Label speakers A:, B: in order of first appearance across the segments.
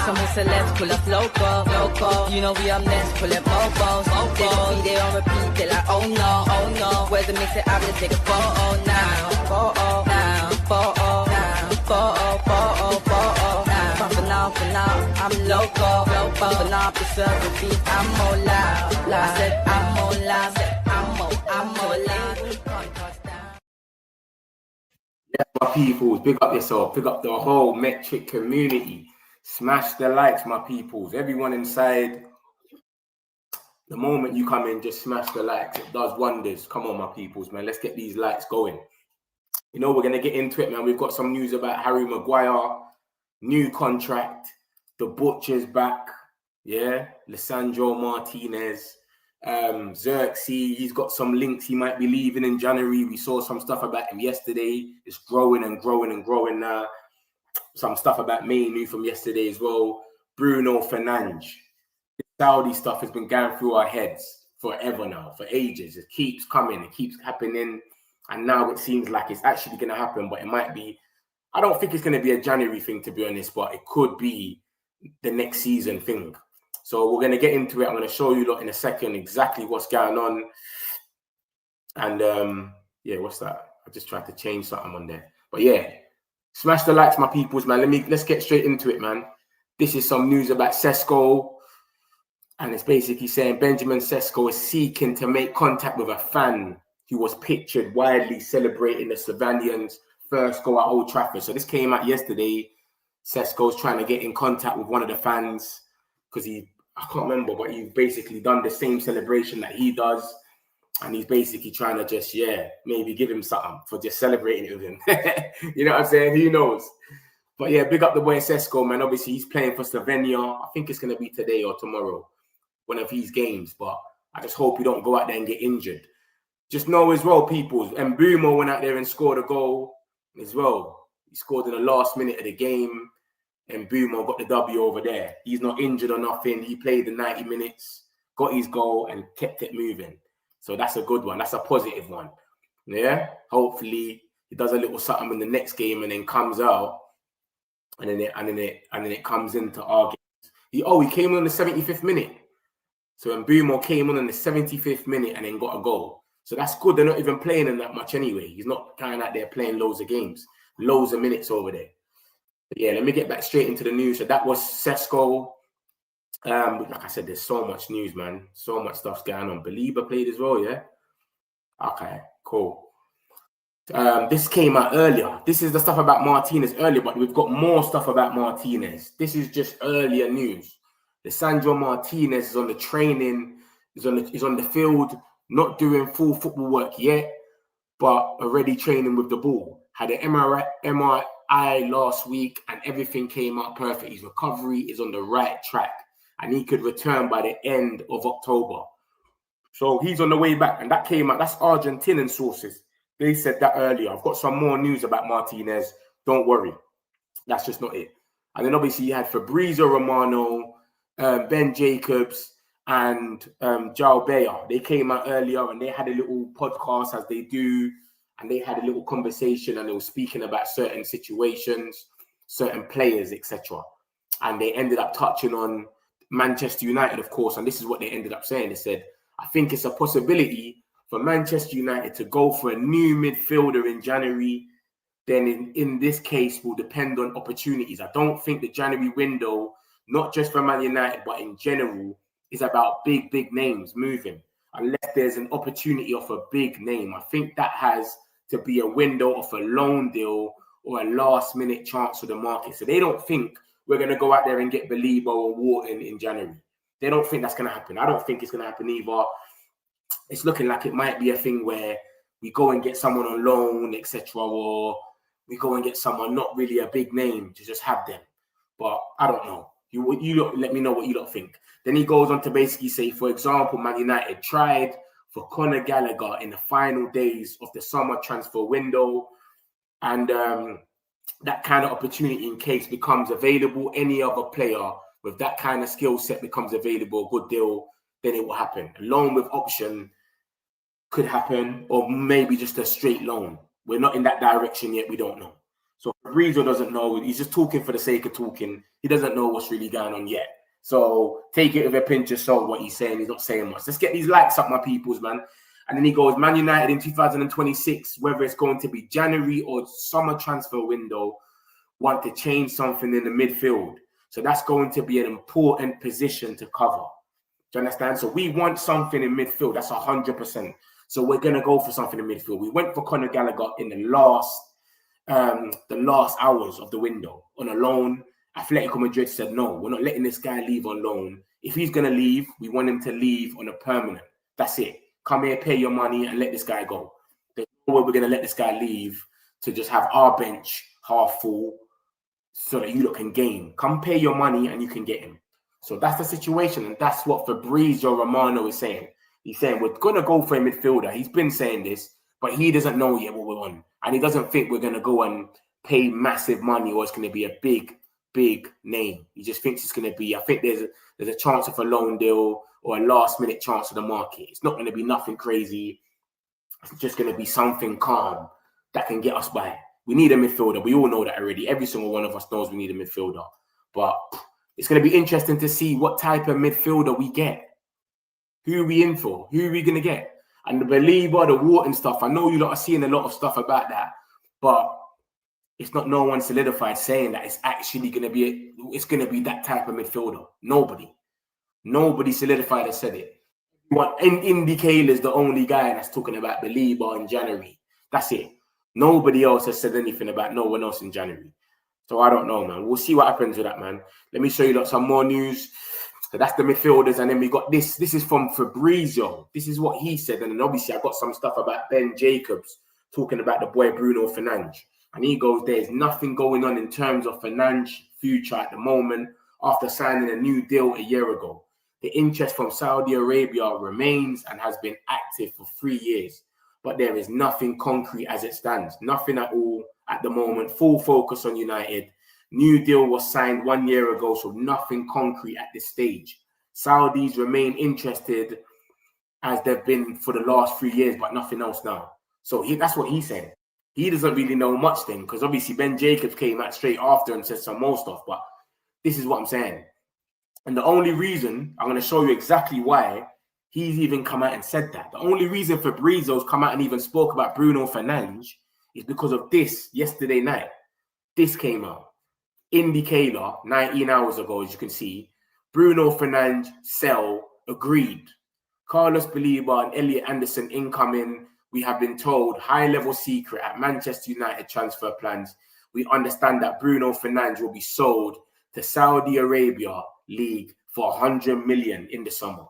A: Some celebs pull up loco. You know we up next, pull up mofos. They don't be there on repeat, they're like, oh no. Where's the mix it out, let's take a photo now. Photo now. But for now, I'm loco. But for now, preserve the beat, I'm more loud. I said I'm more loud. I'm more loud.
B: Yeah, my peoples, big up yourself, big up the whole Metric community. Smash the likes, my peoples. Everyone inside. The moment you come in, just smash the likes. It does wonders. Come on, my peoples, man. Let's get these likes going. You know, we're going to get into it, man. We've got some news about Harry Maguire, new contract, the Butcher's back, yeah, Lisandro Martinez, Zirkzee, he's got some links. He might be leaving in January. We saw some stuff about him yesterday. It's growing and growing and growing now. Some stuff about Mainu from yesterday as well. Bruno Fernandes. The Saudi stuff has been going through our heads forever now, for ages. It keeps coming. It keeps happening. And now it seems like it's actually going to happen, but it might be. I don't think it's going to be a January thing, to be honest, but it could be the next season thing. So we're going to get into it. I'm going to show you lot in a second exactly what's going on. And yeah, what's that? I just tried to change something on there. But yeah, smash the likes, my peoples, man. Let's get straight into it, man. This is some news about Sesko. And it's basically saying Benjamin Sesko is seeking to make contact with a fan who was pictured widely celebrating the Slovenians' first goal at Old Trafford. So this came out yesterday. Sesko's trying to get in contact with one of the fans because I can't remember, but he's basically done the same celebration that he does. And he's basically trying to just, yeah, maybe give him something for just celebrating it with him. You know what I'm saying? Who knows? But yeah, big up the boy Sesko, man. Obviously, he's playing for Slovenia. I think it's going to be today or tomorrow, one of his games. But I just hope he don't go out there and get injured. Just know as well, people, and Bruno went out there and scored a goal as well. He scored in the last minute of the game, and Bruno got the W over there. He's not injured or nothing. He played the 90 minutes, got his goal, and kept it moving. So that's a good one. That's a positive one. Yeah. Hopefully he does a little something in the next game and then comes out, and then it comes into our games. He came on in the 75th minute. So when Bruno came on in the 75th minute and then got a goal. So that's good. They're not even playing him that much anyway. He's not kind of out there playing loads of games, loads of minutes over there. But yeah, let me get back straight into the news. So that was Sesko. Like I said, there's so much news, man. So much stuff's going on. Belieber played as well, yeah? Okay, cool. This came out earlier. This is the stuff about Martinez earlier, but we've got more stuff about Martinez. This is just earlier news. Lisandro Martinez is on the training, is on the field, not doing full football work yet, but already training with the ball. Had an MRI last week and everything came out perfect. His recovery is on the right track and he could return by the end of October. So he's on the way back, and that came out. That's Argentinian sources. They said that earlier. I've got some more news about Martinez. Don't worry. That's just not it. And then obviously you had Fabrizio Romano, Ben Jacobs, and João Bayer. They came out earlier and they had a little podcast as they do, and they had a little conversation and they were speaking about certain situations, certain players, etc. And they ended up touching on Manchester United, of course, and this is what they ended up saying. They said, I think it's a possibility for Manchester United to go for a new midfielder in January. Then in this case will depend on opportunities. I don't think the January window, not just for Man United, but in general, is about big names moving. Unless there's an opportunity of a big name. I think that has to be a window of a loan deal or a last-minute chance for the market. So they don't think we're going to go out there and get Belieber or Wharton in January. They don't think that's going to happen. I don't think it's going to happen either. It's looking like it might be a thing where we go and get someone on loan, etc., or we go and get someone not really a big name to just have them. But I don't know. You let me know what you don't think. Then he goes on to basically say, for example, Man United tried for Conor Gallagher in the final days of the summer transfer window. And that kind of opportunity, in case becomes available, any other player with that kind of skill set becomes available, a good deal, then it will happen. A loan with option could happen, or maybe just a straight loan. We're not in that direction yet. We don't know. So Fabrizio doesn't know. He's just talking for the sake of talking. He doesn't know what's really going on yet. So take it with a pinch of salt what he's saying. He's not saying much. Let's get these likes up, my peoples, man. And then he goes, Man United in 2026, whether it's going to be January or summer transfer window, want to change something in the midfield. So that's going to be an important position to cover. Do you understand? So we want something in midfield. That's 100%. So we're going to go for something in midfield. We went for Conor Gallagher in the last hours of the window on a loan. Atletico Madrid said, no, we're not letting this guy leave on loan. If he's going to leave, we want him to leave on a permanent. That's it. Come here, pay your money, and let this guy go. There's no way we're going to let this guy leave to just have our bench half full so that you lot can gain. Come pay your money and you can get him. So that's the situation, and that's what Fabrizio Romano is saying. He's saying we're going to go for a midfielder. He's been saying this, but he doesn't know yet what we're on. And he doesn't think we're going to go and pay massive money or it's going to be a big name. He just thinks it's going to be, I think there's a chance of a loan deal or a last-minute chance of the market. It's not going to be nothing crazy. It's just going to be something calm that can get us by. We need a midfielder. We all know that already. Every single one of us knows we need a midfielder. But it's going to be interesting to see what type of midfielder we get. Who are we in for? Who are we going to get? And the Belieber, the Wharton stuff, I know you lot are seeing a lot of stuff about that, but it's not no one solidified saying that it's actually going to be that type of midfielder. Nobody solidified and said it. Indy Kale is the only guy that's talking about Belieber in January. That's it. Nobody else has said anything about no one else in January. So I don't know, man. We'll see what happens with that, man. Let me show you some more news. So that's the midfielders. And then we got this. This is from Fabrizio. This is what he said. And then obviously I got some stuff about Ben Jacobs talking about the boy Bruno Fernandes. And he goes, there's nothing going on in terms of Fernandes' future at the moment after signing a new deal a year ago. The interest from Saudi Arabia remains and has been active for 3 years. But there is nothing concrete as it stands. Nothing at all at the moment. Full focus on United. New deal was signed 1 year ago, so nothing concrete at this stage. Saudis remain interested as they've been for the last 3 years, but nothing else now. So that's what he said. He doesn't really know much then, because obviously Ben Jacobs came out straight after and said some more stuff, but this is what I'm saying. And the only reason, I'm going to show you exactly why he's even come out and said that. The only reason Fabrizio's come out and even spoke about Bruno Fernandes is because of this yesterday night. This came out. Indicator, 19 hours ago, as you can see. Bruno Fernandes sell agreed. Carlos Belieber and Elliot Anderson incoming. We have been told high-level secret at Manchester United transfer plans. We understand that Bruno Fernandes will be sold to Saudi Arabia League for 100 million in the summer.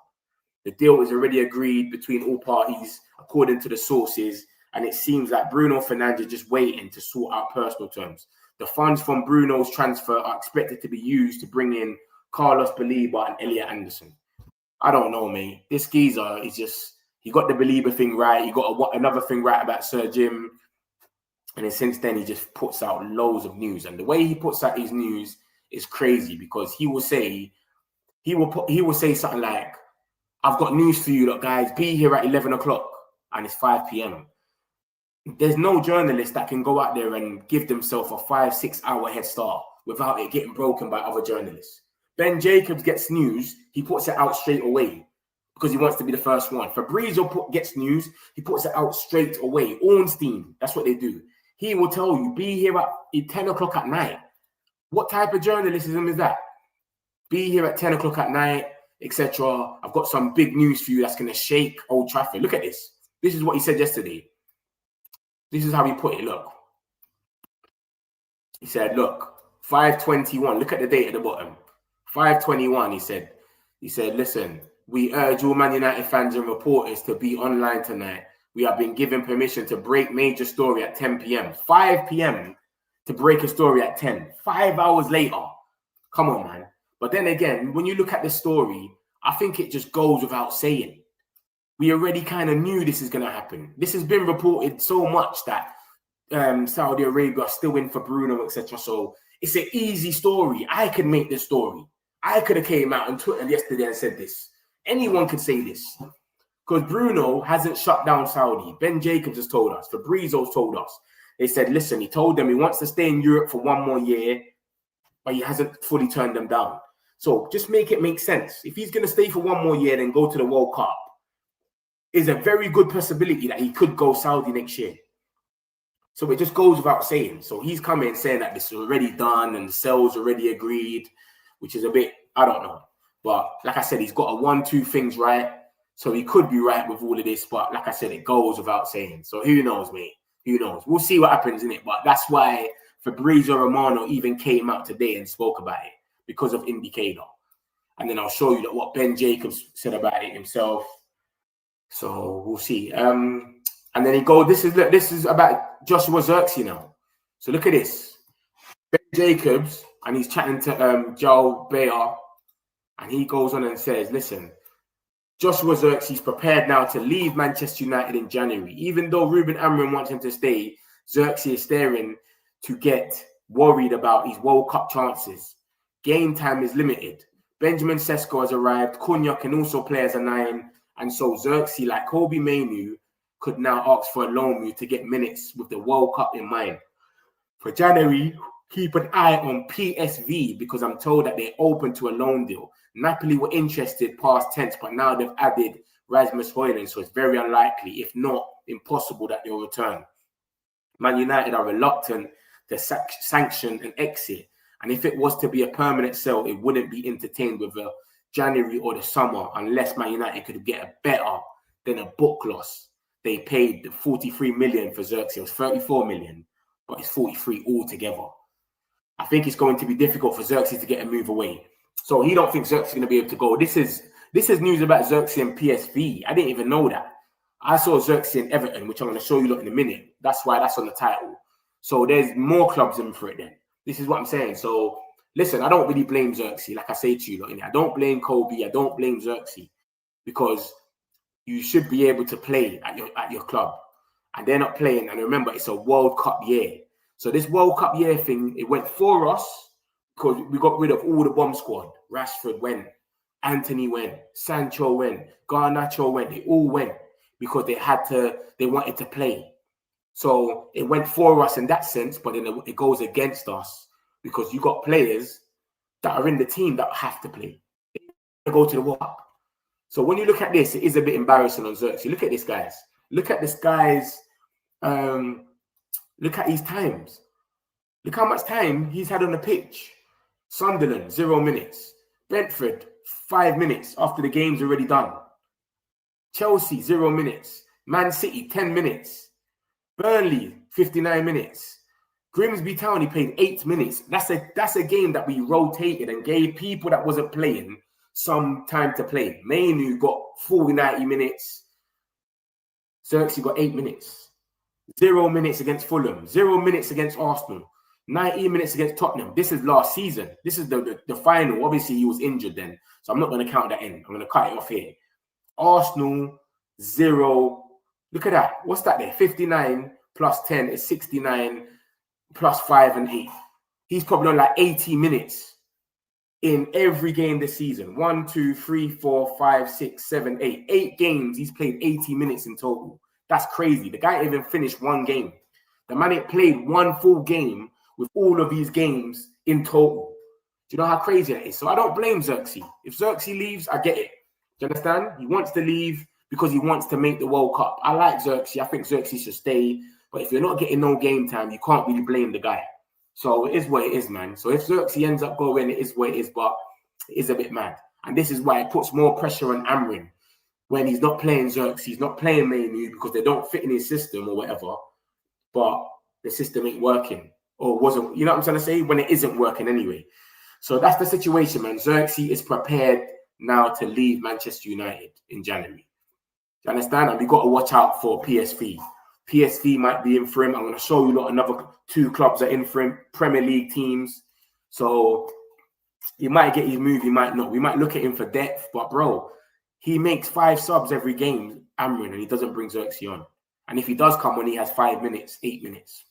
B: The deal is already agreed between all parties, according to the sources, and it seems like Bruno Fernandes is just waiting to sort out personal terms. The funds from Bruno's transfer are expected to be used to bring in Carlos Belieber and Elliot Anderson. I don't know, mate. This geezer is just, he got the Belieber thing right. He got another thing right about Sir Jim. And then since then, he just puts out loads of news. And the way he puts out his news is crazy, because he will say something like, I've got news for you, look, guys. Be here at 11 o'clock and it's 5 p.m. There's no journalist that can go out there and give themselves a 5-6 hour head start without it getting broken by other journalists. Ben Jacobs gets news, he puts it out straight away because he wants to be the first one. Fabrizio gets news, he puts it out straight away. Ornstein, that's what they do. He will tell you, be here at 10 o'clock at night. What type of journalism is that? Be here at 10 o'clock at night, etc. I've got some big news for you that's going to shake Old Trafford. Look at this. This is what he said yesterday. This is how he put it. Look. He said, look, 5:21. Look at the date at the bottom. 5:21, he said, listen, we urge all Man United fans and reporters to be online tonight. We have been given permission to break major story at 10 p.m. 5 p.m. to break a story at 10. 5 hours later. Come on, man. But then again, when you look at the story, I think it just goes without saying. We already kind of knew this is going to happen. This has been reported so much that Saudi Arabia are still in for Bruno, etc. So it's an easy story. I could make this story. I could have came out on Twitter yesterday and said this. Anyone could say this. Because Bruno hasn't shut down Saudi. Ben Jacobs has told us. Fabrizio's told us. they said, listen, he told them he wants to stay in Europe for 1 more year, but he hasn't fully turned them down. So just make it make sense. If he's going to stay for 1 more year and go to the World Cup, is a very good possibility that he could go Saudi next year. So it just goes without saying. So he's coming saying that this is already done and the sales already agreed, which is a bit, I don't know. But like I said, he's got a 1-2 things right. So he could be right with all of this. But like I said, it goes without saying. So who knows, mate? Who knows? We'll see what happens in it. But that's why Fabrizio Romano even came out today and spoke about it, because of Indicator. And then I'll show you that what Ben Jacobs said about it himself. So we'll see. And then he goes, this is about Joshua Zirkzee now. So look at this. Ben Jacobs, and he's chatting to Joe Bayer, and he goes on and says, listen, Joshua Zirkzee is prepared now to leave Manchester United in January. Even though Ruben Amorim wants him to stay, Zirkzee is staring to get worried about his World Cup chances. Game time is limited. Benjamin Sesko has arrived. Cunha can also play as a 9. And so Zirkzee, like Kobe Mainoo, could now ask for a loan move to get minutes with the World Cup in mind. For January, keep an eye on PSV, because I'm told that they're open to a loan deal. Napoli were interested past tense, but now they've added Rasmus Højlund, so it's very unlikely, if not impossible, that they'll return. Man United are reluctant to sanction an exit, and if it was to be a permanent sale, it wouldn't be entertained with the January or the summer unless Man United could get a better than a book loss. They paid the 43 million for Zirkzee. It was 34 million, but it's 43 altogether. I think it's going to be difficult for Zirkzee to get a move away. So he don't think Zirkzee is going to be able to go. This is news about Zirkzee and PSV. I didn't even know that. I saw Zirkzee and Everton, which I'm going to show you lot in a minute. That's why that's on the title. So there's more clubs in for it then. This is what I'm saying. So listen, I don't really blame Zirkzee. Like I say to you lot, I don't blame Kobe. I don't blame Zirkzee, because you should be able to play at your club, and they're not playing. And remember, it's a World Cup year. So this World Cup year thing, it went for us because we got rid of all the bomb squad. Rashford went, Anthony went, Sancho went, Garnacho went. They all went because they wanted to play. So it went for us in that sense, but then it goes against us because you got players that are in the team that have to play. They go to the World Cup. So when you look at this, it is a bit embarrassing on Zirkzee. Look at this, guys. Look at this guy's, look at his times. Look how much time he's had on the pitch. Sunderland, 0 minutes. Brentford, 5 minutes after the game's already done. Chelsea, 0 minutes. Man City, 10 minutes. Burnley, 59 minutes. Grimsby Town, he played 8 minutes. That's a game that we rotated and gave people that wasn't playing some time to play. Mainoo got 90 minutes. Zirkzee got 8 minutes. 0 minutes against Fulham. 0 minutes against Arsenal. 90 minutes against Tottenham. This is last season. This is the final. Obviously, he was injured then, so I'm not going to count that in. I'm going to cut it off here. Arsenal, 0. Look at that. What's that there? 59 plus 10 is 69 plus 5 and 8. He's probably on like 80 minutes in every game this season. 1, 2, 3, 4, 5, 6, 7, 8. 8 games, he's played 80 minutes in total. That's crazy. The guy even finished 1 game. The man ain't played 1 full game with all of these games in total. Do you know how crazy that is? So I don't blame Zirkzee. If Zirkzee leaves, I get it. Do you understand? He wants to leave because he wants to make the World Cup. I like Zirkzee. I think Zirkzee should stay. But if you're not getting no game time, you can't really blame the guy. So it is what it is, man. So if Zirkzee ends up going, it is what it is. But it is a bit mad. And this is why it puts more pressure on Amorim when he's not playing Zirkzee. He's not playing Mainoo because they don't fit in his system or whatever. But the system ain't working. Or wasn't, you know what I'm trying to say? When it isn't working anyway. So that's the situation, man. Zirkzee is prepared now to leave Manchester United in January. Do you understand? And we've got to watch out for PSV. PSV might be in for him. I'm going to show you another 2 clubs are in for him, Premier League teams. So he might get his move, he might not. We might look at him for depth, but bro, he makes 5 subs every game, Amorim, and he doesn't bring Zirkzee on. And if he does come on, he has 5 minutes, 8 minutes.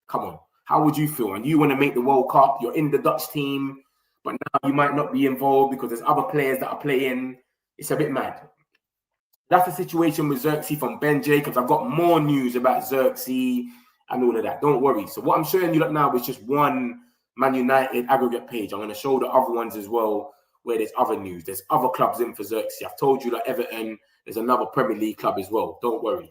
B: Come on. How would you feel? And you want to make the World Cup, you're in the Dutch team, but now you might not be involved because there's other players that are playing. It's a bit mad. That's the situation with Zirkzee from Ben Jacobs. I've got more news about Zirkzee and all of that. Don't worry. So what I'm showing you lot now is just one Man United aggregate page. I'm going to show the other ones as well, where there's other news. There's other clubs in for Zirkzee. I've told you that Everton, there's another Premier League club as well. Don't worry.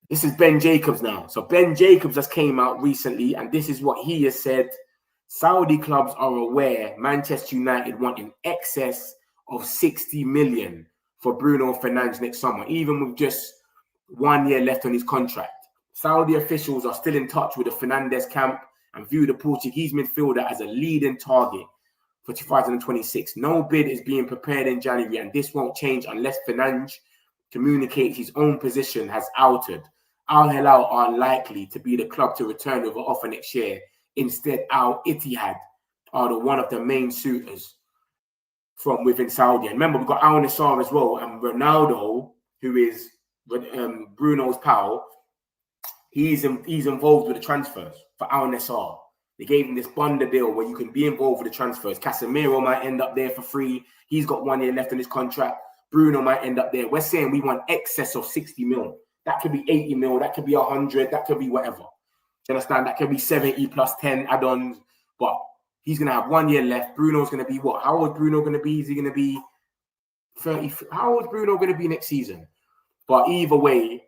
B: This is Ben Jacobs now. So Ben Jacobs just came out recently, and this is what he has said. Saudi clubs are aware Manchester United want in excess of 60 million for Bruno Fernandes next summer, even with just 1 year left on his contract. Saudi officials are still in touch with the Fernandes camp and view the Portuguese midfielder as a leading target for 2026. No bid is being prepared in January, and this won't change unless Fernandes communicates his own position has altered. Al Hilal are unlikely to be the club to return with an offer next year. Instead, Al Ittihad are one of the main suitors from within Saudi. And remember, we've got Al Nassr as well, and Ronaldo, who is Bruno's pal. He's involved with the transfers for Al Nassr. They gave him this bundle deal where you can be involved with the transfers. Casemiro might end up there for free. He's got 1 year left on his contract. Bruno might end up there. We're saying we want excess of 60 mil. That could be 80 mil. That could be 100. That could be whatever. Do you understand? That could be 70 plus 10 add-ons. But he's going to have 1 year left. Bruno's going to be what? How old is Bruno going to be? Is he going to be 30? How old is Bruno going to be next season? But either way,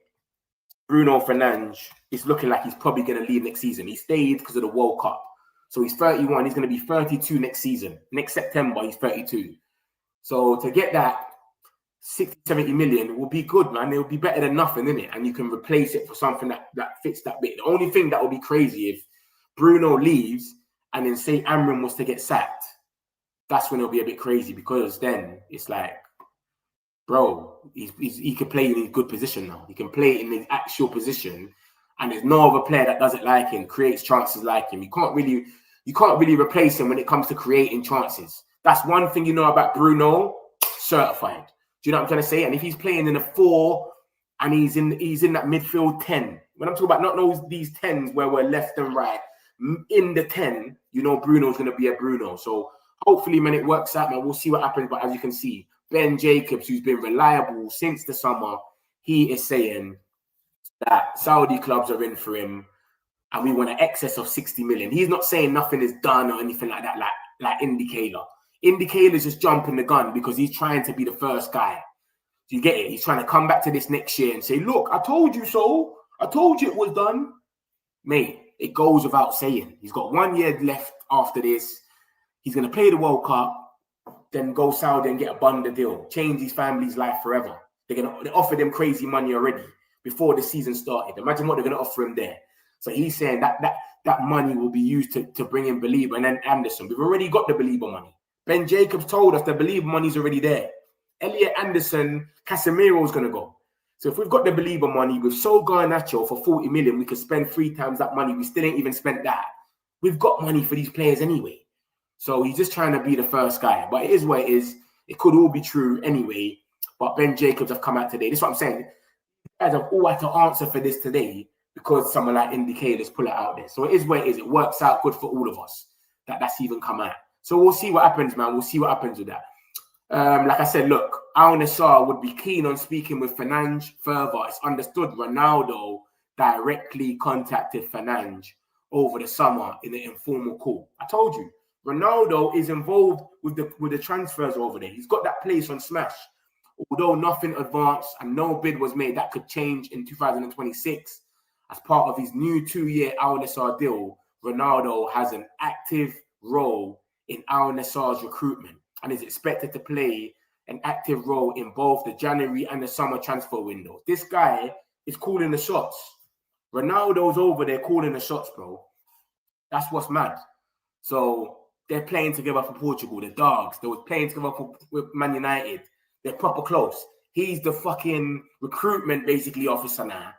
B: Bruno Fernandes is looking like he's probably going to leave next season. He stayed because of the World Cup. So he's 31. He's going to be 32 next season. Next September, he's 32. So to get that 60, 70 million will be good, man. It will be better than nothing, isn't it? And you can replace it for something that fits that bit. The only thing that would be crazy if Bruno leaves and then say Amram was to get sacked. That's when it'll be a bit crazy, because then it's like, bro, he can play in his good position now. He can play in his actual position, and there's no other player that does it like him, creates chances like him. You can't really replace him when it comes to creating chances. That's one thing you know about Bruno, certified. Do you know what I'm trying to say? And if he's playing in a 4 and he's in that midfield 10, when I'm talking about not these 10s where we're left and right, in the 10, you know Bruno's going to be a Bruno. So hopefully, man, it works out, man. We'll see what happens. But as you can see, Ben Jacobs, who's been reliable since the summer, he is saying that Saudi clubs are in for him and we want an excess of 60 million. He's not saying nothing is done or anything like that, like Indicator. Indicator's just jumping the gun because he's trying to be the first guy. Do you get it? He's trying to come back to this next year and say, look, I told you so. I told you it was done. Mate, it goes without saying. He's got 1 year left after this. He's going to play the World Cup, then go Saudi and get a bundle deal, change his family's life forever. They offered him crazy money already before the season started. Imagine what they're going to offer him there. So he's saying that money will be used to bring in Belieber and then Anderson. We've already got the Belieber money. Ben Jacobs told us the Belieber money's already there. Elliot Anderson, Casemiro's going to go. So if we've got the Belieber money, with Sol Garnacho for 40 million, we could spend 3 times that money. We still ain't even spent that. We've got money for these players anyway. So he's just trying to be the first guy. But it is what it is. It could all be true anyway. But Ben Jacobs have come out today. This is what I'm saying. You guys have all had to answer for this today because someone like Indicators pull it out there. So it is what it is. It works out good for all of us that's even come out. So we'll see what happens, man. We'll see what happens with that. Like I said, look, Al Nassr would be keen on speaking with Fernandes further. It's understood Ronaldo directly contacted Fernandes over the summer in an informal call. I told you, Ronaldo is involved with the transfers over there. He's got that place on Smash. Although nothing advanced and no bid was made, that could change in 2026. As part of his new 2-year Al Nassr deal, Ronaldo has an active role in Al Nassr's recruitment and is expected to play an active role in both the January and the summer transfer window. This guy is calling the shots. Ronaldo's over there calling the shots, bro. That's what's mad. So they're playing together for Portugal. The Dogs, they were playing together with Man United. They're proper close. He's the fucking recruitment, basically, officer now.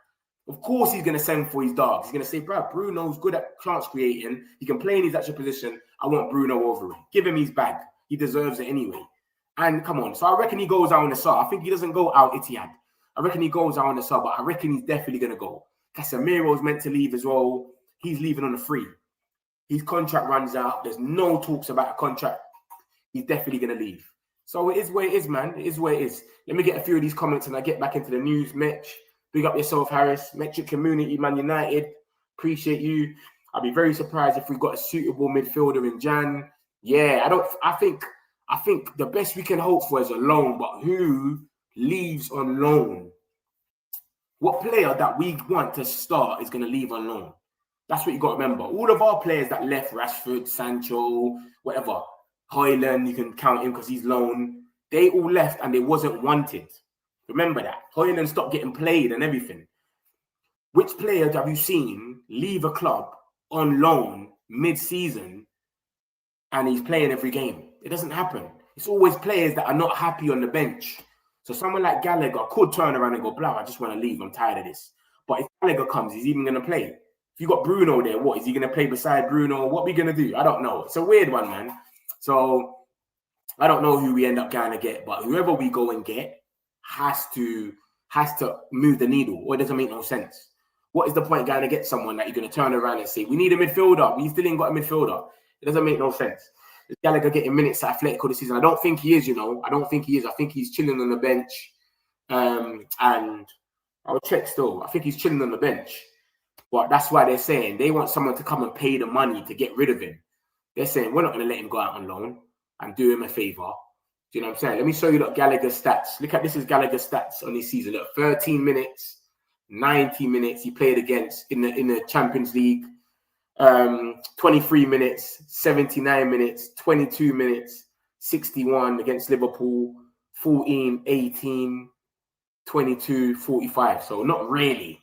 B: Of course, he's going to send for his Dogs. He's going to say, bro, Bruno's good at chance creating. He can play in his actual position. I want Bruno over him. Give him his bag. He deserves it anyway. And come on. So I reckon he goes out on the sub. I think he doesn't go out Ittihad. I reckon he goes out on the sub, but I reckon he's definitely going to go. Casemiro's meant to leave as well. He's leaving on a free. His contract runs out. There's no talks about a contract. He's definitely going to leave. So it is where it is, man. It is where it is. Let me get a few of these comments and I get back into the news. Mitch, big up yourself, Harris. Metric community, Man United. Appreciate you. I'd be very surprised if we got a suitable midfielder in Jan. Yeah, I think the best we can hope for is a loan, but who leaves on loan? What player that we want to start is going to leave on loan? That's what you got to remember. All of our players that left, Rashford, Sancho, whatever, Højlund, you can count him because he's loan. They all left and they wasn't wanted. Remember that. Højlund stopped getting played and everything. Which player have you seen leave a club on loan mid-season and he's playing every game? It doesn't happen. It's always players that are not happy on the bench. So someone like Gallagher could turn around and go, blah, I just want to leave. I'm tired of this. But if Gallagher comes, he's even going to play. If you got Bruno there, what? Is he going to play beside Bruno? What are we going to do? I don't know. It's a weird one, man. So I don't know who we end up going to get. But whoever we go and get has to move the needle, or it doesn't make no sense. What is the point going to get someone that you're going to turn around and say, we need a midfielder? We still ain't got a midfielder. It doesn't make no sense. Is Gallagher getting minutes at Atletico this season? I don't think he is, you know. I don't think he is. I think he's chilling on the bench. And I'll check still. I think he's chilling on the bench. But that's why they're saying they want someone to come and pay the money to get rid of him. They're saying we're not going to let him go out on loan and do him a favour. Do you know what I'm saying? Let me show you Gallagher's stats. Look at this is Gallagher's stats on this season. Look, 13 minutes, 90 minutes he played against in the Champions League. 23 minutes, 79 minutes, 22 minutes, 61 against Liverpool, 14, 18, 22, 45. So not really.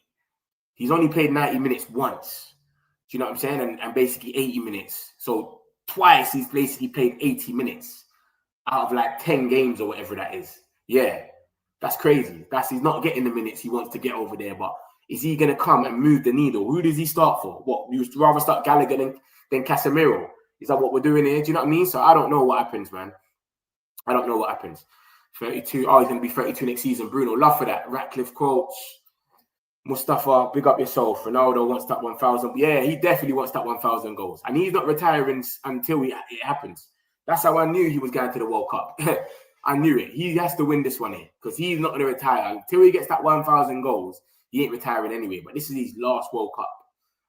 B: He's only played 90 minutes once. Do you know what I'm saying? And basically 80 minutes. So twice he's basically played 80 minutes out of like 10 games or whatever that is. Yeah, that's crazy. He's not getting the minutes he wants to get over there, but is he going to come and move the needle? Who does he start for? What, you would rather start Gallagher than Casemiro? Is that what we're doing here? Do you know what I mean? So I don't know what happens, man. I don't know what happens. 32. Oh, he's going to be 32 next season. Bruno, love for that. Ratcliffe quotes. Mustafa, big up yourself. Ronaldo wants that 1,000. Yeah, he definitely wants that 1,000 goals. And he's not retiring until it happens. That's how I knew he was going to the World Cup. I knew it. He has to win this one here because he's not going to retire until he gets that 1,000 goals. He ain't retiring anyway, but this is his last World Cup.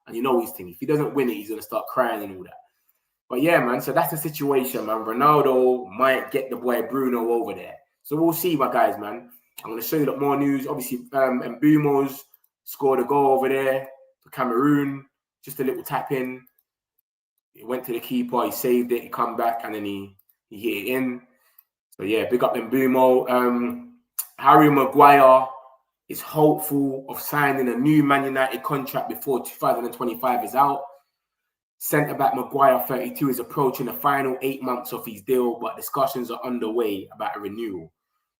B: And you know his thing. If he doesn't win it, he's going to start crying and all that. But yeah, man, so that's the situation, man. Ronaldo might get the boy Bruno over there. So we'll see, my guys, man. I'm going to show you more news. Obviously, Mbeumo's scored a goal over there for Cameroon. Just a little tap in. He went to the keeper. He saved it. He come back, and then he hit it in. So yeah, big up Mbeumo. Harry Maguire is hopeful of signing a new Man United contract before 2025 is out. Centre-back Maguire, 32, is approaching the final 8 months of his deal, but discussions are underway about a renewal.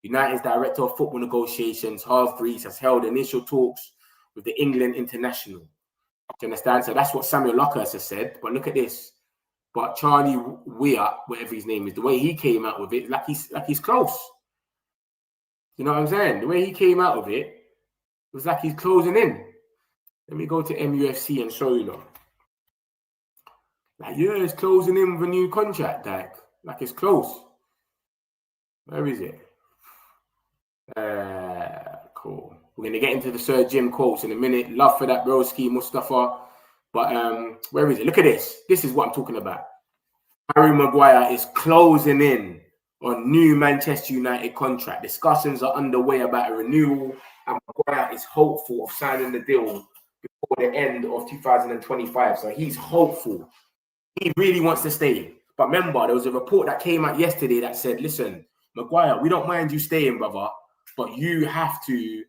B: United's director of football negotiations, Hargreaves, has held initial talks with the England international. Do you understand? So that's what Samuel Lockhurst has said. But look at this. But Charlie Weir, whatever his name is, the way he came out with it, like he's close. You know what I'm saying? The way he came out of it was like he's closing in. Let me go to MUFC and show you, though. Like, yeah, it's closing in with a new contract, like it's close. Where is it? Cool. We're going to get into the Sir Jim quotes in a minute. Love for that, broski, Mustafa. But where is it? Look at this. This is what I'm talking about. Harry Maguire is closing in on new Manchester United contract. Discussions are underway about a renewal, and Maguire is hopeful of signing the deal before the end of 2025. So he's hopeful. He really wants to stay. But remember, there was a report that came out yesterday that said, listen, Maguire, we don't mind you staying, brother, but you have to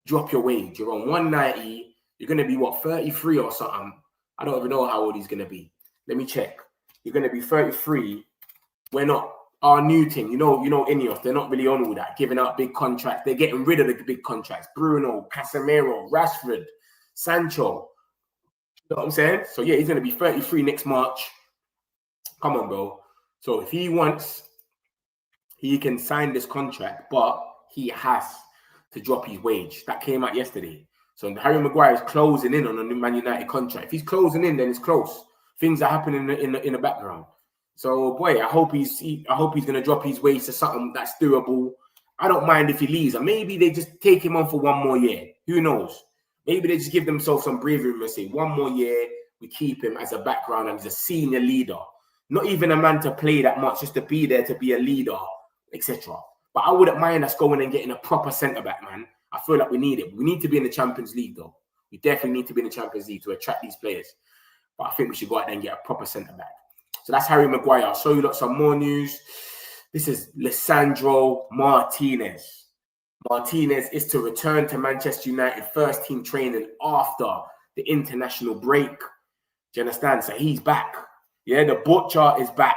B: drop your wage. You're on 190. You're going to be, what, 33 or something? I don't even know how old he's going to be. Let me check. You're going to be 33. We're not. Our new team, you know, Ineos, they're not really on all that, giving out big contracts. They're getting rid of the big contracts. Bruno, Casemiro, Rashford, Sancho. You know what I'm saying? So, yeah, he's going to be 33 next March. Come on, bro. So, if he wants, he can sign this contract, but he has to drop his wage. That came out yesterday. So, Harry Maguire is closing in on a new Man United contract. If he's closing in, then it's close. Things are happening in the background. So, boy, I hope he's going to drop his wage to something that's doable. I don't mind if he leaves. Or maybe they just take him on for one more year. Who knows? Maybe they just give themselves some breathing room and say, 1 more year, we keep him as a background and as a senior leader. Not even a man to play that much, just to be there to be a leader, etc. But I wouldn't mind us going and getting a proper centre-back, man. I feel like we need it. We need to be in the Champions League, though. We definitely need to be in the Champions League to attract these players. But I think we should go out there and get a proper centre-back. So that's Harry Maguire. I'll show you lots some more news. This is Lisandro Martinez. Martinez is to return to Manchester United first team training after the international break. Do you understand? So he's back. Yeah, the butcher is back.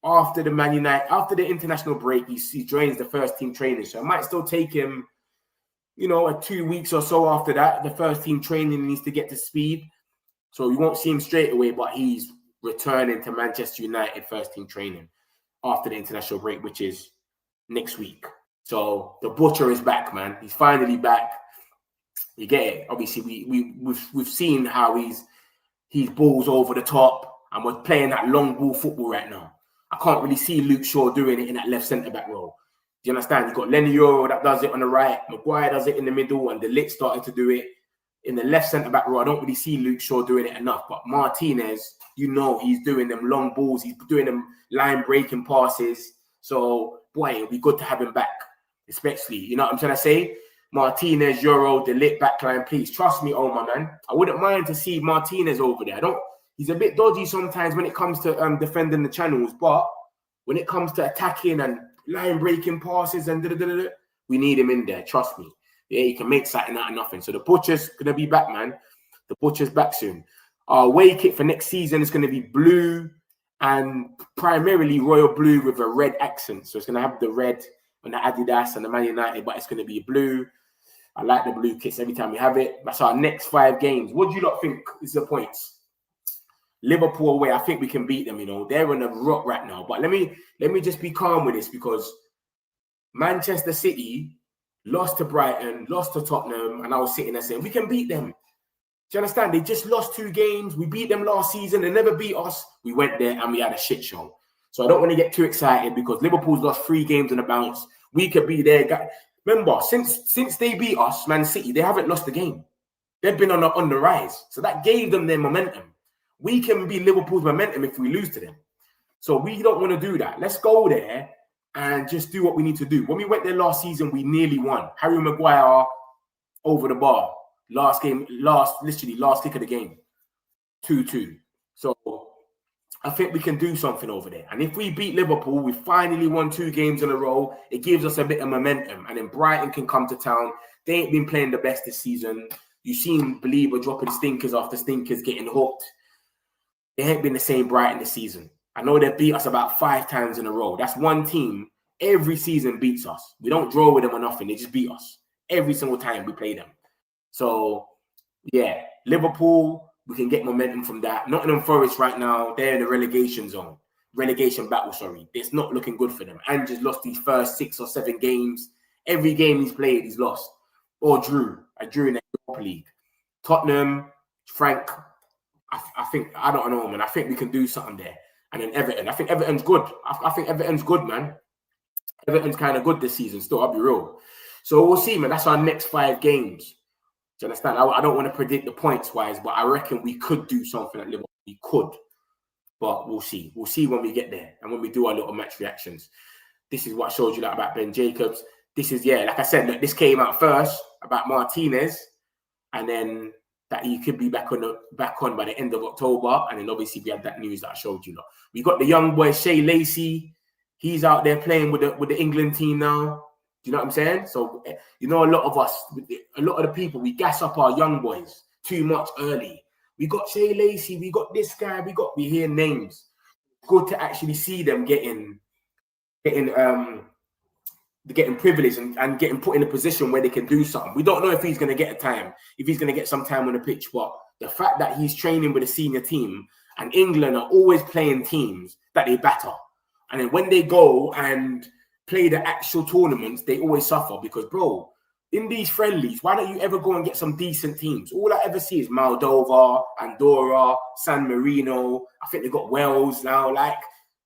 B: After the Man United, after the international break, he joins the first team training. So it might still take him, you know, 2 weeks or so after that. The first team training needs to get to speed. So you won't see him straight away, but he's returning to Manchester United first team training after the international break, which is next week. So the butcher is back, man. He's finally back. You get it. Obviously, we've seen how he's balls over the top, and we're playing that long ball football right now. I can't really see Luke Shaw doing it in that left centre-back role. Do you understand? You've got Lenny Euro that does it on the right. Maguire does it in the middle, and De Ligt started to do it in the left centre-back role. I don't really see Luke Shaw doing it enough. But Martinez, you know, he's doing them long balls. He's doing them line-breaking passes. So, boy, it'll be good to have him back, especially. You know what I'm trying to say? Martinez, Euro, De Ligt backline, please. Trust me, oh, my man. I wouldn't mind to see Martinez over there. He's a bit dodgy sometimes when it comes to defending the channels. But when it comes to attacking and line-breaking passes and we need him in there. Trust me. Yeah, he can make something out of nothing. So the butcher's going to be back, man. The butcher's back soon. Our away kit for next season is going to be blue and primarily royal blue with a red accent. So it's going to have the red on the Adidas and the Man United, but it's going to be blue. I like the blue kits every time we have it. That's our next 5 games. What do you lot think is the points? Liverpool away, I think we can beat them, you know. They're on a rock right now. But let me just be calm with this, because Manchester City lost to Brighton, lost to Tottenham, and I was sitting there saying, we can beat them. Do you understand? They just lost 2 games. We beat them last season. They never beat us. We went there and we had a shit show. So I don't want to get too excited, because Liverpool's lost 3 games on the bounce. We could be there. Remember, since they beat us, Man City, they haven't lost a game. They've been on the rise. So that gave them their momentum. We can be Liverpool's momentum if we lose to them. So we don't want to do that. Let's go there and just do what we need to do. When we went there last season, we nearly won. Harry Maguire over the bar. Last kick of the game. 2-2. So I think we can do something over there. And if we beat Liverpool, we finally won 2 games in a row. It gives us a bit of momentum. And then Brighton can come to town. They ain't been playing the best this season. You've seen Believer dropping stinkers after stinkers, getting hooked. They ain't been the same Brighton this season. I know they beat us about 5 times in a row. That's one team every season beats us. We don't draw with them or nothing. They just beat us every single time we play them. So, yeah, Liverpool, we can get momentum from that. Nottingham Forest right now, they're in the relegation zone. Relegation battle, sorry. It's not looking good for them. And just lost these first 6 or 7 games. Every game he's played, he's lost. Or drew. I drew in the Europa League. Tottenham, Frank, I don't know, man. I think we can do something there. And then Everton. I think Everton's good. I think Everton's good, man. Everton's kind of good this season still, I'll be real. So we'll see, man. That's our next 5 games. Do you understand? I don't want to predict the points-wise, but I reckon we could do something at Liverpool. We could. But we'll see. We'll see when we get there and when we do our little match reactions. This is what I showed you about Ben Jacobs. This is, yeah, like I said, look, this came out first about Martinez. And then that he could be back on by the end of October. And then obviously we had that news that I showed you. We got the young boy, Shea Lacey. He's out there playing with the England team now. Do you know what I'm saying? So, you know, a lot of us, a lot of the people, we gas up our young boys too much early. We got Shea Lacey, we got this guy, we hear names. Good to actually see them getting privileged and getting put in a position where they can do something. We don't know if he's going to get some time on the pitch, but the fact that he's training with a senior team, and England are always playing teams that they batter. And then when they go and play the actual tournaments, they always suffer because, bro, in these friendlies, why don't you ever go and get some decent teams? All I ever see is Moldova, Andorra, San Marino. I think they got Wales now. Like,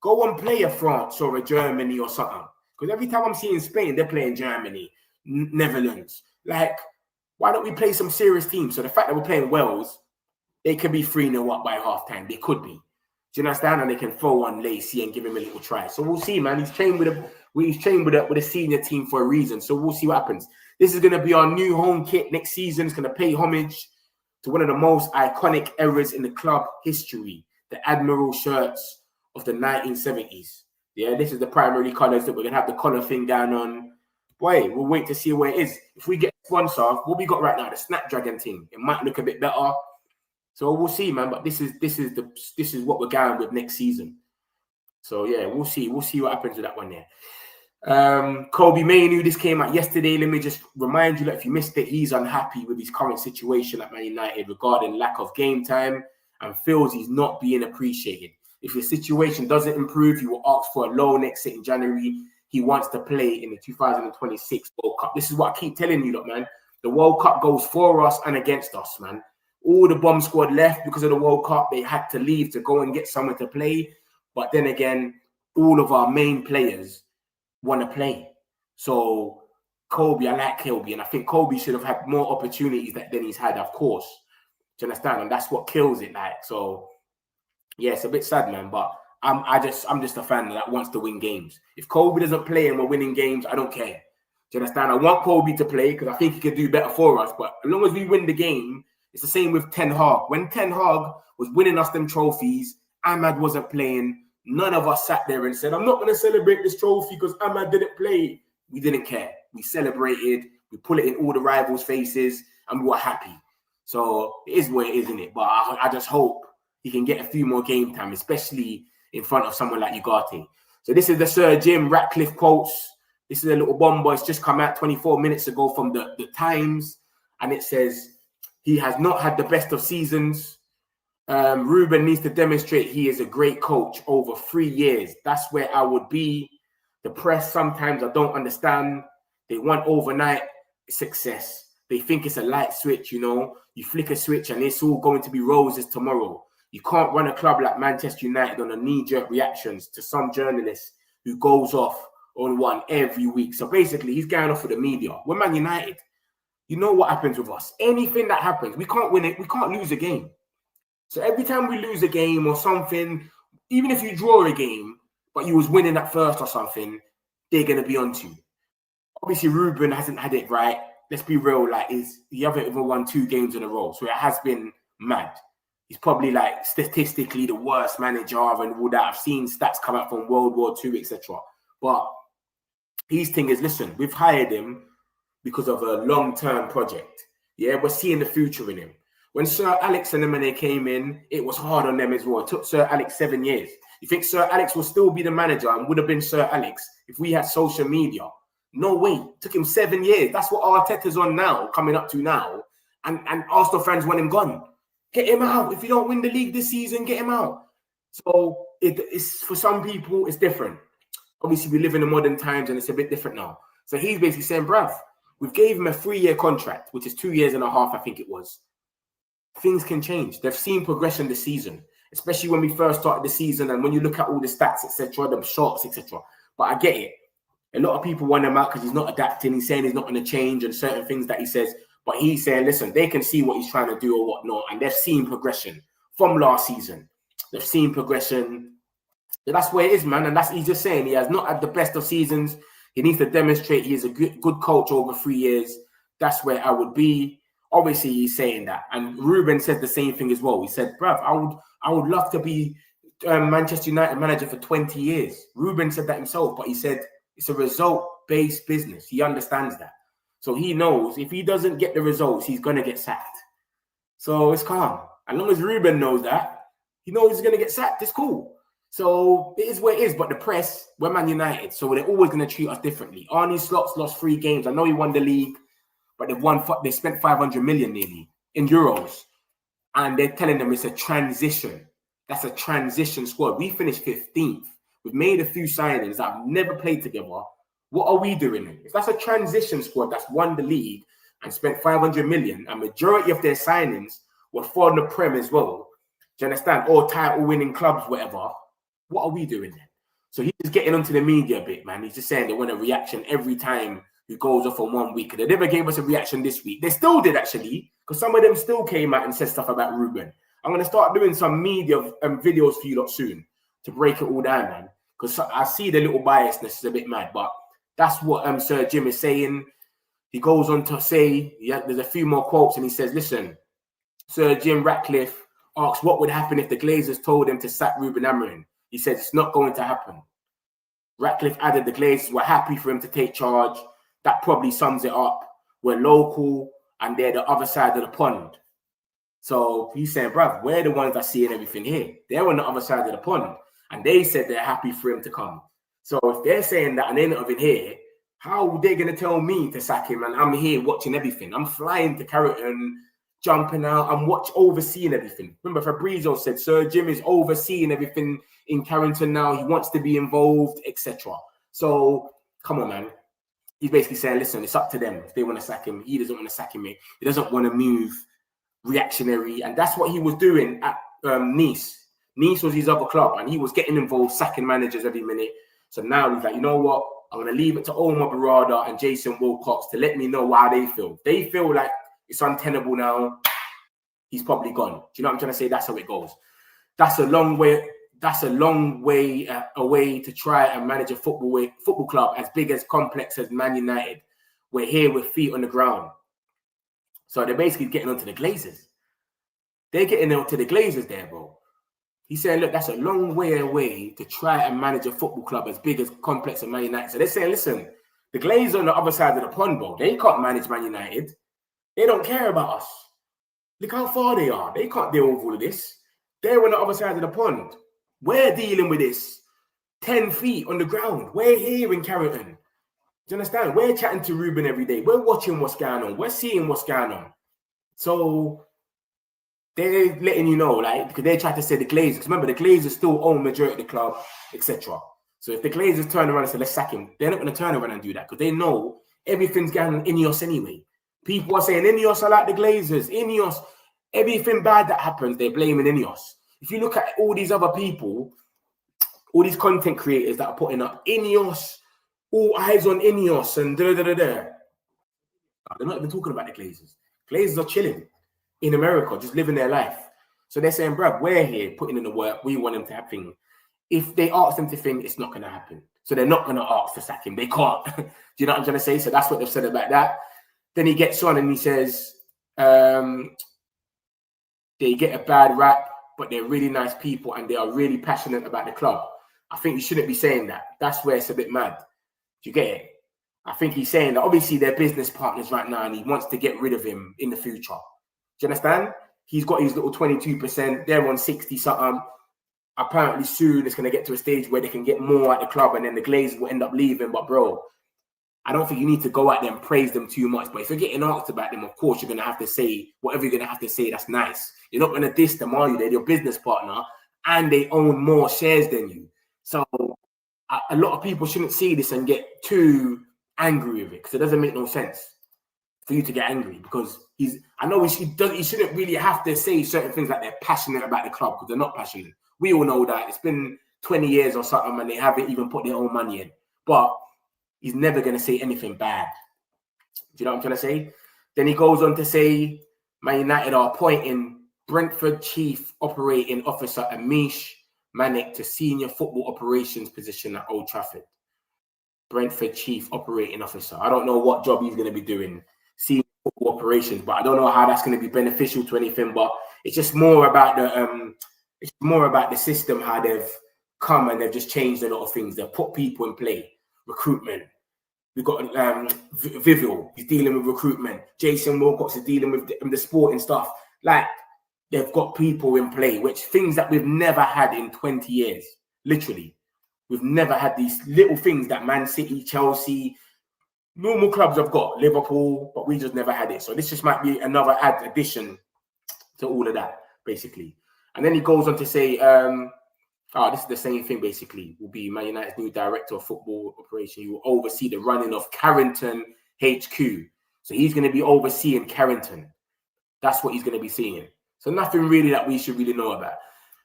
B: go and play a France or a Germany or something. Because every time I'm seeing Spain, they're playing Germany, Netherlands. Like, Why don't we play some serious teams? So the fact that we're playing Wales, they could be 3-0 up by half-time. They could be. Do you understand? And they can throw on Lacey and give him a little try. So we'll see, man. He's trained with a senior team for a reason. So we'll see what happens. This is going to be our new home kit next season. It's going to pay homage to one of the most iconic eras in the club history, the Admiral shirts of the 1970s. Yeah, this is the primary colours that we're going to have the colour thing down on. Boy, we'll wait to see where it is. If we get a sponsor, what we got right now, the Snapdragon team, it might look a bit better. So we'll see, man. But this is what we're going with next season. So yeah, we'll see. We'll see what happens with that one there. Kobe Mainoo, this came out yesterday. Let me just remind you that if you missed it, he's unhappy with his current situation at Man United regarding lack of game time and feels he's not being appreciated. If your situation doesn't improve, he will ask for a loan exit in January. He wants to play in the 2026 World Cup. This is what I keep telling you, look, man. The World Cup goes for us and against us, man. All the bomb squad left because of the World Cup. They had to leave to go and get somewhere to play. But then again, all of our main players want to play. So Kobe, I like Kobe. And I think Kobe should have had more opportunities than he's had, of course. Do you understand? And that's what kills it, like. So, yeah, it's a bit sad, man. But I'm just a fan that wants to win games. If Kobe doesn't play and we're winning games, I don't care. Do you understand? I want Kobe to play because I think he could do better for us. But as long as we win the game, it's the same with Ten Hag. When Ten Hag was winning us them trophies, Ahmad wasn't playing. None of us sat there and said, I'm not going to celebrate this trophy because Ahmad didn't play. We didn't care. We celebrated. We put it in all the rivals' faces and we were happy. So it is what it is, isn't it? But I just hope he can get a few more game time, especially in front of someone like Ugarte. So this is the Sir Jim Ratcliffe quotes. This is a little bomb, it's just come out 24 minutes ago from the Times. And it says, he has not had the best of seasons. Ruben needs to demonstrate he is a great coach over 3 years. That's where I would be. The press, sometimes I don't understand. They want overnight success. They think it's a light switch, you know. You flick a switch and it's all going to be roses tomorrow. You can't run a club like Manchester United on a knee-jerk reactions to some journalist who goes off on one every week. So basically, he's going off with the media. We're Man United. You know what happens with us. Anything that happens, we can't win it. We can't lose a game. So every time we lose a game or something, even if you draw a game, but you was winning at first or something, they're going to be on to you. Obviously, Ruben hasn't had it right. Let's be real. Like, he hasn't even won 2 games in a row. So it has been mad. He's probably like statistically the worst manager and all that. I've seen stats come out from World War II, etc. But his thing is, listen, we've hired him because of a long-term project. Yeah, we're seeing the future in him. When Sir Alex and them, when they came in, it was hard on them as well. It took Sir Alex 7 years. You think Sir Alex will still be the manager and would have been Sir Alex if we had social media? No way. It took him 7 years. That's what Arteta's on now, coming up to now. And Arsenal fans want him gone. Get him out. If you don't win the league this season, get him out. So it's for some people, it's different. Obviously, we live in the modern times and it's a bit different now. So he's basically saying, bruv, we've gave him a 3-year contract, which is 2.5 years, I think it was. Things can change. They've seen progression this season, especially when we first started the season and when you look at all the stats, etc., the shots, etc. But I get it. A lot of people want him out because he's not adapting. He's saying he's not going to change and certain things that he says. But he's saying, listen, they can see what he's trying to do or whatnot. And they've seen progression from last season. They've seen progression. So that's where it is, man. And he's just saying he has not had the best of seasons. He needs to demonstrate he is a good coach over 3 years. That's where I would be. Obviously, he's saying that. And Ruben said the same thing as well. He said, bruv, I would love to be Manchester United manager for 20 years. Ruben said that himself, but he said it's a result-based business. He understands that. So he knows if he doesn't get the results, he's going to get sacked. So it's calm. As long as Ruben knows that, he knows he's going to get sacked. It's cool. So it is what it is. But the press, we're Man United. So they're always going to treat us differently. Arne Slot's lost 3 games. I know he won the league, but they spent 500 million nearly in euros. And they're telling them it's a transition. That's a transition squad. We finished 15th. We've made a few signings that have never played together. What are we doing then? If that's a transition squad that's won the league and spent 500 million, a majority of their signings were for the Prem as well. Do you understand? Or title-winning clubs, whatever. What are we doing then? So he's just getting onto the media a bit, man. He's just saying they want a reaction every time who goes off on 1 week. They never gave us a reaction this week. They still did, actually, because some of them still came out and said stuff about Ruben. I'm going to start doing some media videos for you lot soon to break it all down, man, because I see the little biasness is a bit mad, but that's what Sir Jim is saying. He goes on to say, yeah, there's a few more quotes, and he says, listen, Sir Jim Ratcliffe asks what would happen if the Glazers told him to sack Ruben Amorim. He says it's not going to happen. Ratcliffe added the Glazers were happy for him to take charge. That probably sums it up. We're local and they're the other side of the pond. So he's saying, bruv, we're the ones that seeing everything here. They're on the other side of the pond. And they said they're happy for him to come. So if they're saying that and they're not even here, how are they going to tell me to sack him? And I'm here watching everything. I'm flying to Carrington, jumping out. I'm overseeing everything. Remember, Fabrizio said Sir Jim is overseeing everything in Carrington now. He wants to be involved, etc. So come on, man. He's basically saying, listen, it's up to them if they want to sack him. He doesn't want to sack him. He doesn't want to move reactionary. And that's what he was doing at Nice. Nice was his other club, and he was getting involved, sacking managers every minute. So now he's like, you know what? I'm going to leave it to Omar Barada and Jason Wilcox to let me know how they feel. They feel like it's untenable now. He's probably gone. Do you know what I'm trying to say? That's how it goes. That's a long way. That's a long way away to try and manage a football club as big, as complex as Man United. We're here with feet on the ground. So they're basically getting onto the Glazers. They're getting onto the Glazers there, bro. He's saying, look, that's a long way away to try and manage a football club as big, as complex as Man United. So they're saying, listen, the Glazers on the other side of the pond, bro, they can't manage Man United. They don't care about us. Look how far they are. They can't deal with all of this. They're on the other side of the pond. We're dealing with this 10 feet on the ground. We're here in Carrington. Do you understand? We're chatting to Ruben every day. We're watching what's going on. We're seeing what's going on. So they're letting you know, like, because they try to say the Glazers. Because remember, the Glazers still own majority of the club, etc. So if the Glazers turn around and say, let's sack him, they're not going to turn around and do that because they know everything's going on in Ineos anyway. People are saying Ineos are like the Glazers. Ineos, everything bad that happens, they're blaming Ineos. If you look at all these other people, all these content creators that are putting up Ineos, all eyes on Ineos and da-da-da-da. They're not even talking about the Glazers. Glazers are chilling in America, just living their life. So they're saying, bruv, we're here putting in the work. We want them to happen. If they ask them to think, it's not going to happen. So they're not going to ask to sack him. They can't. Do you know what I'm trying to say? So that's what they've said about that. Then he gets on and he says, they get a bad rap, but they're really nice people and they are really passionate about the club. I think you shouldn't be saying that. That's where it's a bit mad. Do you get it? I think he's saying that obviously they're business partners right now and he wants to get rid of him in the future. Do you understand? He's got his little 22%. They're on 60-something. Apparently soon it's going to get to a stage where they can get more at the club and then the Glazers will end up leaving. But bro, I don't think you need to go out there and praise them too much. But if you're getting asked about them, of course, you're going to have to say whatever you're going to have to say. That's nice. You're not going to diss them, are you? They're your business partner and they own more shares than you. So a lot of people shouldn't see this and get too angry with it because it doesn't make no sense for you to get angry because I know he shouldn't really have to say certain things like they're passionate about the club because they're not passionate. We all know that. It's been 20 years or something and they haven't even put their own money in. But he's never going to say anything bad. Do you know what I'm trying to say? Then he goes on to say, Man United are appointing Brentford Chief Operating Officer Amish Manick to Senior Football Operations position at Old Trafford. Brentford Chief Operating Officer. I don't know what job he's going to be doing, senior football operations, but I don't know how that's going to be beneficial to anything. But it's just more about the system, how they've come and they've just changed a lot of things. They've put people in play, recruitment. We've got Vivial, he's dealing with recruitment. Jason Wilcox is dealing with the sporting stuff. Like, they've got people in play, which things that we've never had in 20 years. Literally. We've never had these little things that Man City, Chelsea, normal clubs have got, Liverpool, but we just never had it. So this just might be another addition to all of that, basically. And then he goes on to say, this is the same thing, basically. Will be Man United's new director of football operation. He will oversee the running of Carrington HQ. So he's going to be overseeing Carrington. That's what he's going to be seeing. So nothing really that we should really know about.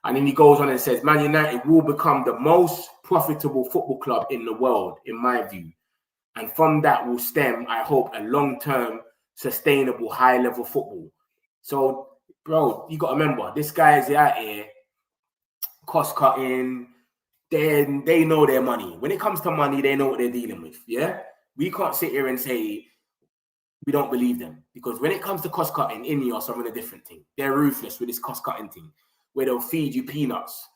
B: And then he goes on and says, Man United will become the most profitable football club in the world, in my view. And from that will stem, I hope, a long-term, sustainable, high-level football. So, bro, you got to remember, this guy's out here, cost-cutting. They know their money. When it comes to money, they know what they're dealing with, yeah? We can't sit here and say we don't believe them. Because when it comes to cost-cutting, Ineos are on a different thing. They're ruthless with this cost-cutting thing, where they'll feed you peanuts.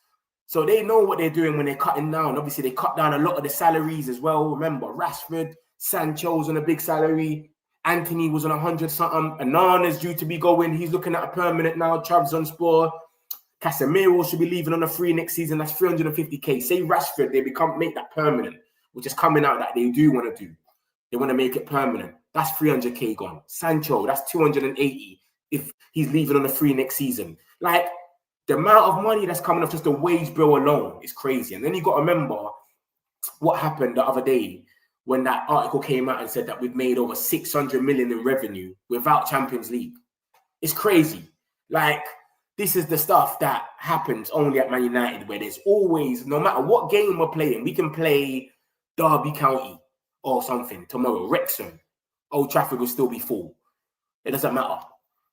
B: So they know what they're doing when they're cutting down. Obviously, they cut down a lot of the salaries as well. Remember, Rashford, Sancho's on a big salary. Anthony was on 100-something. Anana's due to be going. He's looking at a permanent now. Trav's on Spore. Casemiro should be leaving on a free next season. That's 350k. Say Rashford, they make that permanent, which is coming out that they do want to do. They want to make it permanent. That's 300k gone. Sancho, that's 280 if he's leaving on a free next season. Like, the amount of money that's coming off just the wage bill alone is crazy. And then you got to remember what happened the other day when that article came out and said that we've made over 600 million in revenue without Champions League. It's crazy. Like, this is the stuff that happens only at Man United, where there's always, no matter what game we're playing, we can play Derby County or something tomorrow, Wrexham. Old Trafford will still be full. It doesn't matter.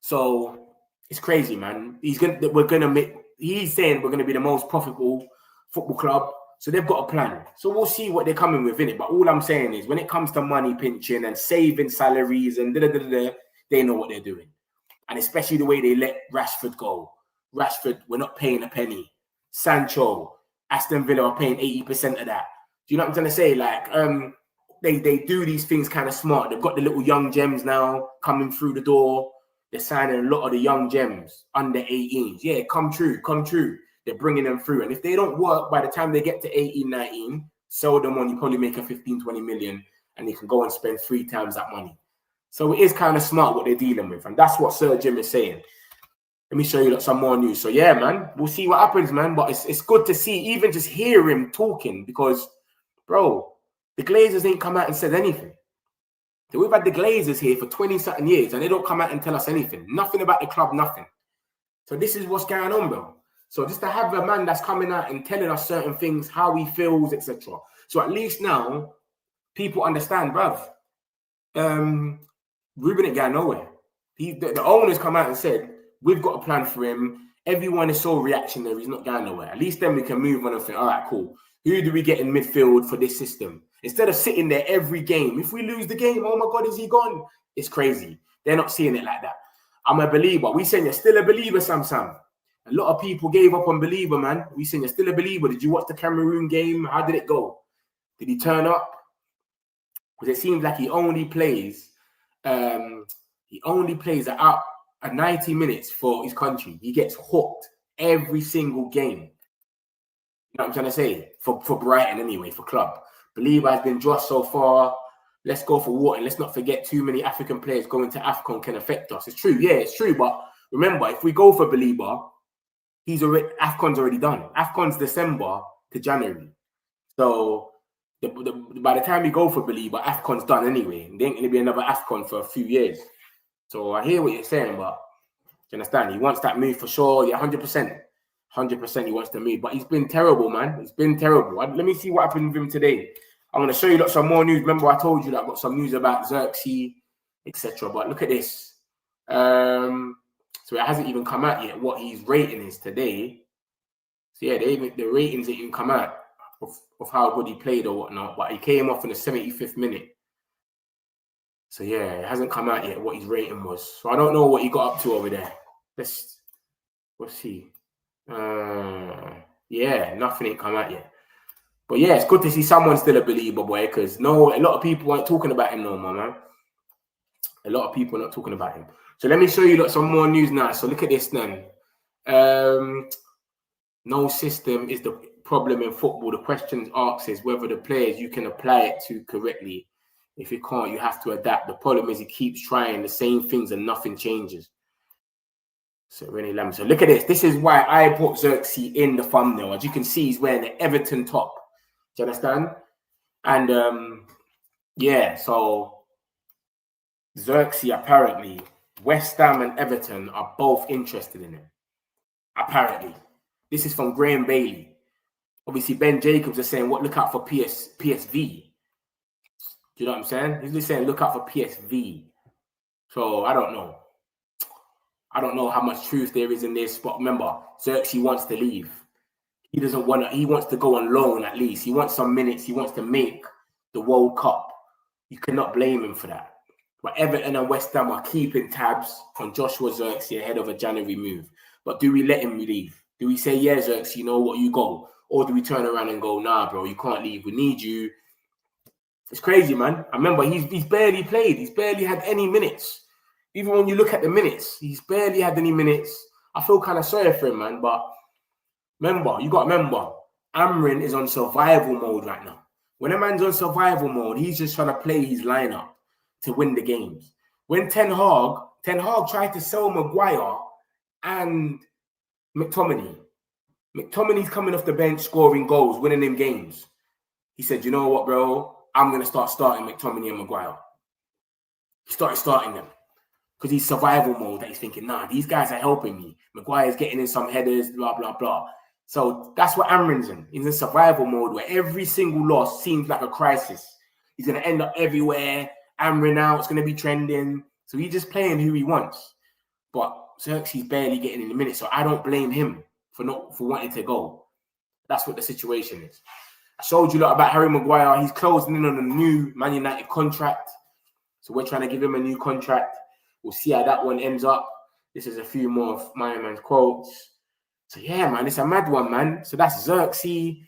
B: So it's crazy, man. He's saying we're going to be the most profitable football club. So they've got a plan. So we'll see what they're coming with in it. But all I'm saying is when it comes to money pinching and saving salaries and they know what they're doing. And especially the way they let Rashford go. Rashford, we're not paying a penny. Sancho, Aston Villa are paying 80% of that. Do you know what I'm trying to say? Like, they do these things kind of smart. They've got the little young gems now coming through the door. They're signing a lot of the young gems under 18s. Yeah, come true. They're bringing them through. And if they don't work by the time they get to 18, 19, sell them on, you probably make a 15, 20 million and you can go and spend 3 times that money. So it is kind of smart what they're dealing with. And that's what Sir Jim is saying. Let me show you some more news. So yeah, man, we'll see what happens, man. But it's good to see, even just hear him talking because, bro, the Glazers ain't come out and said anything. So we've had the Glazers here for 20-something years and they don't come out and tell us anything. Nothing about the club, nothing. So this is what's going on, bro. So just to have a man that's coming out and telling us certain things, how he feels, etc. So at least now, people understand, bruv. Ruben ain't going nowhere. The owners come out and said, we've got a plan for him. Everyone is so reactionary. He's not going nowhere. At least then we can move on and think, all right, cool. Who do we get in midfield for this system? Instead of sitting there every game. If we lose the game, oh my God, is he gone? It's crazy. They're not seeing it like that. I'm a believer. We saying you're still a believer, Sam. A lot of people gave up on believer, man. We saying you're still a believer. Did you watch the Cameroon game? How did it go? Did he turn up? Because it seems like he only plays at 90 minutes for his country. He gets hooked every single game. You know what I'm trying to say? For Brighton anyway, for club. Believer has been drossed so far. Let's go for Wharton. Let's not forget too many African players going to AFCON can affect us. It's true. Yeah, it's true. But remember, if we go for Believer, AFCON's already done. AFCON's December to January. So by the time we go for Believer, AFCON's done anyway. There ain't going to be another AFCON for a few years. So I hear what you're saying, but you understand? He wants that move for sure. Yeah, 100%. 100% he wants to move. But he's been terrible, man. He's been terrible. Let me see what happened with him today. I'm going to show you some more news. Remember, I told you that I've got some news about Zirkzee, etc. But look at this. So it hasn't even come out yet what his rating is today. So yeah, the ratings didn't even come out of how good he played or whatnot. But he came off in the 75th minute. So yeah, it hasn't come out yet what his rating was. So I don't know what he got up to over there. Let's see. Yeah, nothing ain't come out yet. But yeah, it's good to see someone still a believer, boy, because a lot of people aren't talking about him no more, man. A lot of people are not talking about him. So let me show you some more news now. So look at this then. No system is the problem in football. The question asked is whether the players you can apply it to correctly. If you can't, you have to adapt. The problem is he keeps trying the same things and nothing changes. So Rennie Lam. So look at this. This is why I put Zirkzee in the thumbnail. As you can see, he's wearing the Everton top. Do you understand? And yeah, so Zirkzee apparently, West Ham and Everton are both interested in him. Apparently. This is from Graham Bailey. Obviously, Ben Jacobs is saying, look out for PSV. Do Do you know what I'm saying? He's just saying look out for PSV. So I don't know. I don't know how much truth there is in this, but remember, Zirkzee wants to leave. He doesn't want to. He wants to go on loan at least. He wants some minutes. He wants to make the World Cup. You cannot blame him for that. But Everton and West Ham are keeping tabs on Joshua Zirkzee ahead of a January move. But do we let him leave? Do we say, yeah, Zirkzee, you know what, you go? Or do we turn around and go, nah, bro, you can't leave. We need you. It's crazy, man. I remember he's barely played. He's barely had any minutes. Even when you look at the minutes, he's barely had any minutes. I feel kind of sorry for him, man. But remember, you got to remember, Amrin is on survival mode right now. When a man's on survival mode, he's just trying to play his lineup to win the games. When Ten Hag tried to sell Maguire and McTominay. McTominay's coming off the bench, scoring goals, winning them games. He said, you know what, bro? I'm going to start starting McTominay and Maguire. He started starting them because he's survival mode that he's thinking, nah, these guys are helping me. Maguire's getting in some headers, blah, blah, blah. So that's what Amrin's in. He's in survival mode where every single loss seems like a crisis. He's going to end up everywhere. Amrin out, it's going to be trending. So he's just playing who he wants. But Zirkzee's barely getting in the minutes, so I don't blame him for wanting to go. That's what the situation is. I showed you a lot about Harry Maguire. He's closing in on a new Man United contract. So we're trying to give him a new contract. We'll see how that one ends up. This is a few more of my man's quotes. So yeah, man, it's a mad one, man. So that's Zirkzee.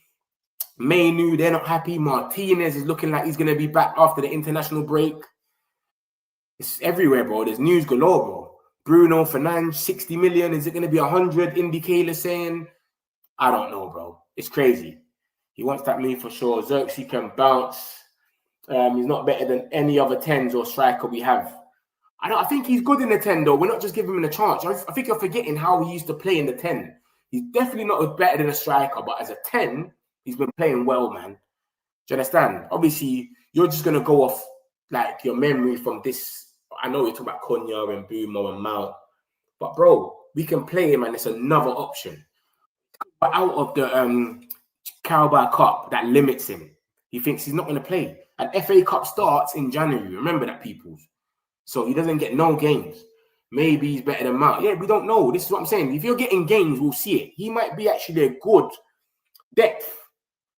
B: Mainu, they're not happy. Martinez is looking like he's going to be back after the international break. It's everywhere, bro. There's news galore, bro. Bruno, Fernandes, 60 million. Is it going to be 100? Indicator saying, I don't know, bro. It's crazy. He wants that move for sure. Zirkzee can bounce. He's not better than any other 10s or striker we have. I think he's good in the 10, though. We're not just giving him a chance. I think you're forgetting how he used to play in the 10. He's definitely not better than a striker, but as a 10, he's been playing well, man. Do you understand? Obviously, you're just going to go off like your memory from this. I know we talk about Konya and Bruno and Mount, but bro, we can play him and it's another option. But out of the Carabao Cup, that limits him. He thinks he's not going to play. And FA Cup starts in January. Remember that, peoples. So he doesn't get no games. Maybe he's better than Mount. Yeah, we don't know. This is what I'm saying. If you're getting games, we'll see it. He might be actually a good depth.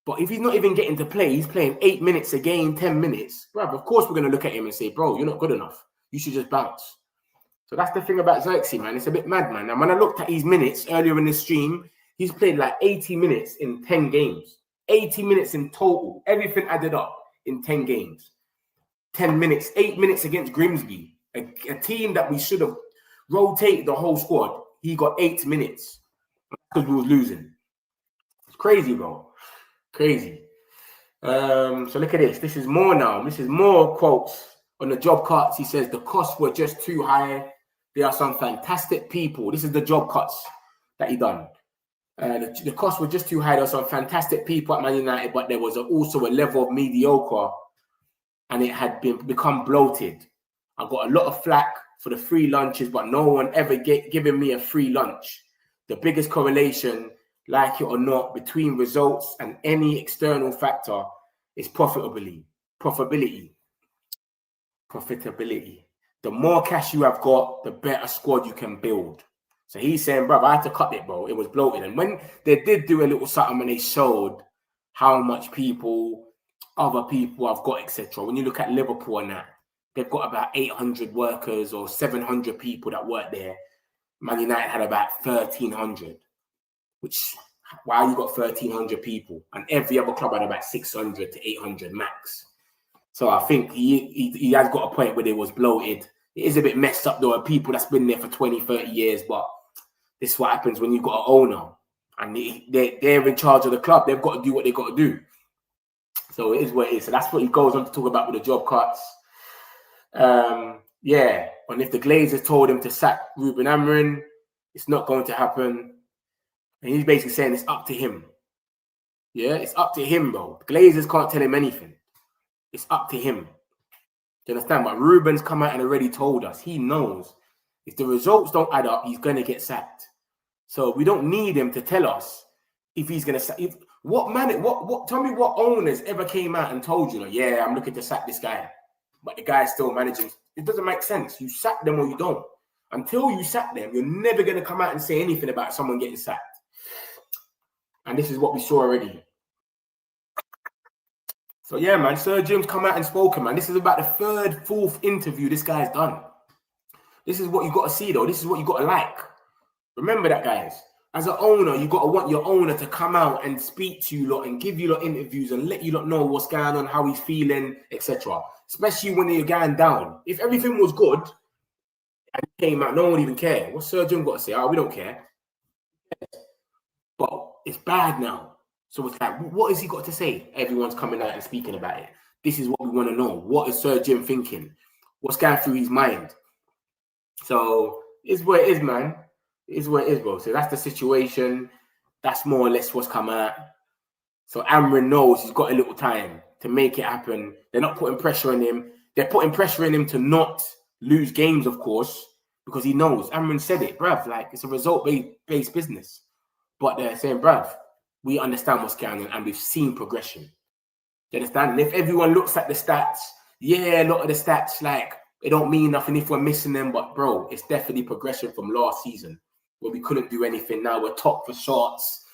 B: But if he's not even getting to play, he's playing 8 minutes a game, 10 minutes. Bro, of course we're going to look at him and say, bro, you're not good enough. You should just bounce. So that's the thing about Zirkzee, man. It's a bit mad, man. And when I looked at his minutes earlier in the stream, he's played like 80 minutes in 10 games. 80 minutes in total. Everything added up in 10 games. 10 minutes, 8 minutes against Grimsby. A team that we should have rotated the whole squad. He got 8 minutes because we was losing. It's crazy, bro. Crazy. So look at this. This is more now. This is more quotes on the job cuts. He says the costs were just too high. There are some fantastic people. This is the job cuts that he done. The costs were just too high. There were some fantastic people at Man United, but there was also a level of mediocre, and it had become bloated. I got a lot of flack for the free lunches, but no one ever given me a free lunch. The biggest correlation, like it or not, between results and any external factor is profitability. The more cash you have got, the better squad you can build. So he's saying, bro, I had to cut it, bro. It was bloated. And when they did do a little something and they showed how much other people have got, etc. When you look at Liverpool and that, they've got about 800 workers or 700 people that work there. Man United had about 1,300. Which, why you got 1,300 people? And every other club had about 600 to 800 max. So I think he has got a point where it was bloated. It is a bit messed up, though. People that's been there for 20, 30 years. But this is what happens when you've got an owner. And they're in charge of the club. They've got to do what they've got to do. So it is what it is. So that's what he goes on to talk about with the job cuts. Yeah. And if the Glazers told him to sack Ruben Amorim, it's not going to happen. And he's basically saying it's up to him. Yeah, it's up to him, bro. The Glazers can't tell him anything. It's up to him. Do you understand? But Ruben's come out and already told us. He knows. If the results don't add up, he's going to get sacked. So we don't need him to tell us if he's going to sack. Tell me what owners ever came out and told you, like, yeah, I'm looking to sack this guy, but the guy's still managing. It doesn't make sense. You sack them or you don't. Until you sack them, you're never going to come out and say anything about someone getting sacked. And this is what we saw already. So yeah, man, Sir Jim's come out and spoken, man. This is about the third, fourth interview this guy's done. This is what you got to see, though. This is what you got to like. Remember that, guys. As an owner, you got to want your owner to come out and speak to you lot and give you lot interviews and let you lot know what's going on, how he's feeling, etc. Especially when you're going down. If everything was good and he came out, no one would even care. What's Sir Jim got to say? Oh, we don't care. But it's bad now. So it's like, what has he got to say? Everyone's coming out and speaking about it. This is what we want to know. What is Sir Jim thinking? What's going through his mind? So it's what it is, man. It's what it is, bro. So that's the situation. That's more or less what's come out. So Amrin knows he's got a little time to make it happen. They're not putting pressure on him. They're putting pressure on him to not lose games, of course, because he knows. Amrin said it, bruv. Like, it's a result-based business. But they're saying, bruv, we understand what's going on and we've seen progression. Do you understand? And if everyone looks at the stats, yeah, a lot of the stats, like, it don't mean nothing if we're missing them. But, bro, it's definitely progression from last season where we couldn't do anything. Now we're top for shots.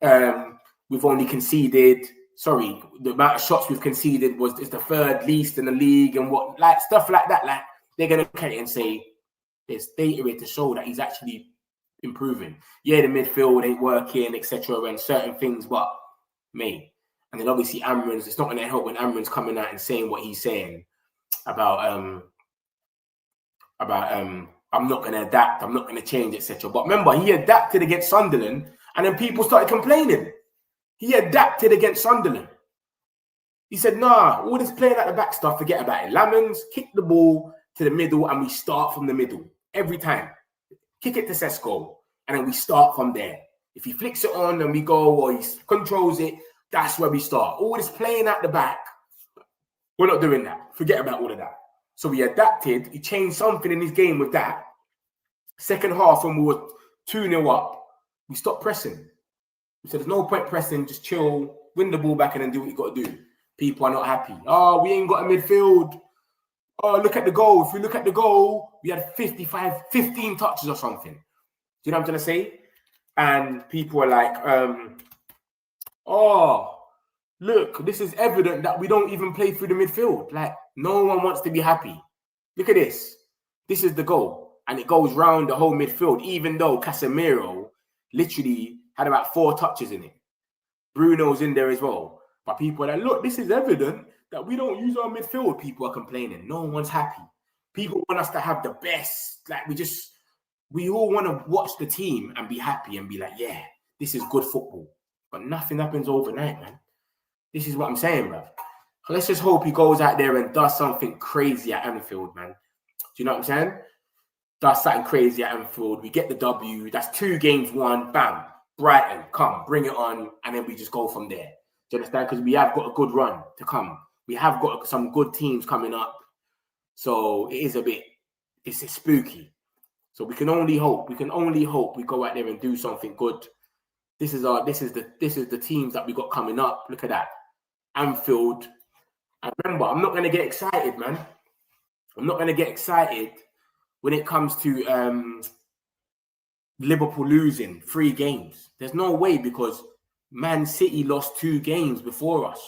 B: We've only conceded, the amount of shots we've conceded is the third least in the league and what, like, stuff like that. Like, they're going to look at it and say, there's data here to show that he's actually improving. Yeah, the midfield ain't working, etc. and certain things, but mate. And then obviously Amrin's, it's not going to help when Amrin's coming out and saying what he's saying about I'm not going to adapt, I'm not going to change, etc. But remember, he adapted against Sunderland and then people started complaining. He adapted against Sunderland. He said, nah, all this playing at the back stuff, forget about it. Lamens, kick the ball to the middle and we start from the middle every time. Kick it to Sesko, and then we start from there. If he flicks it on and we go, or he controls it, that's where we start. All this playing at the back, we're not doing that. Forget about all of that. So he adapted. He changed something in his game with that. Second half, when we were 2-0 up, we stopped pressing. We said, there's no point pressing, just chill, win the ball back, and then do what you got to do. People are not happy. Oh, we ain't got a midfield. Oh, look at the goal. If we look at the goal, we had 15 touches or something. Do you know what I'm trying to say? And people are like, oh, look, this is evident that we don't even play through the midfield. Like, no one wants to be happy. Look at this. This is the goal. And it goes round the whole midfield, even though Casemiro literally had about 4 touches in it. Bruno's in there as well. But people are like, look, this is evident that we don't use our midfield. People are complaining. No one's happy. People want us to have the best. Like, we all want to watch the team and be happy and be like, yeah, this is good football. But nothing happens overnight, man. This is what I'm saying, bro. So let's just hope he goes out there and does something crazy at Anfield, man. Do you know what I'm saying? Does something crazy at Anfield. We get the W. That's 2 games won. Bam. Brighton, come, bring it on. And then we just go from there. Do you understand? Because we have got a good run to come. We have got some good teams coming up. So it is it's spooky. So we can only hope. We can only hope we go out there and do something good. This is the teams that we got coming up. Look at that. Anfield. And remember, I'm not going to get excited, man. I'm not going to get excited when it comes to Liverpool losing 3 games. There's no way, because Man City lost 2 games before us.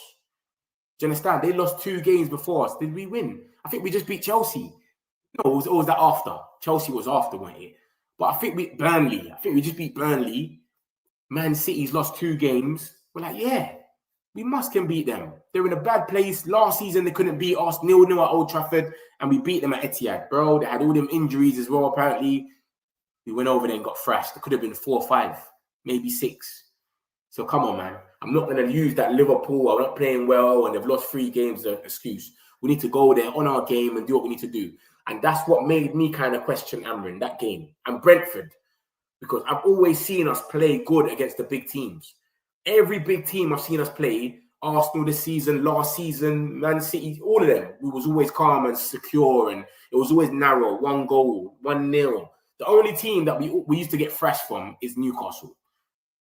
B: Do you understand? They lost 2 games before us. Did we win? I think we just beat Chelsea. No, it was that after. Chelsea was after, wasn't it? But I think Burnley. I think we just beat Burnley. Man City's lost 2 games. We're like, yeah, we can beat them. They're in a bad place. Last season, they couldn't beat us 0-0 at Old Trafford, and we beat them at Etihad, bro. They had all them injuries as well, apparently. We went over there and got thrashed. It could have been 4-5, maybe 6. So come on, man. I'm not going to use that Liverpool are not playing well and they've lost 3 games as an excuse. We need to go there on our game and do what we need to do. And that's what made me kind of question Amrin, that game. And Brentford. Because I've always seen us play good against the big teams. Every big team I've seen us play, Arsenal this season, last season, Man City, all of them, we was always calm and secure, and it was always narrow, 1 goal, 1-0. The only team that we used to get thrashed from is Newcastle.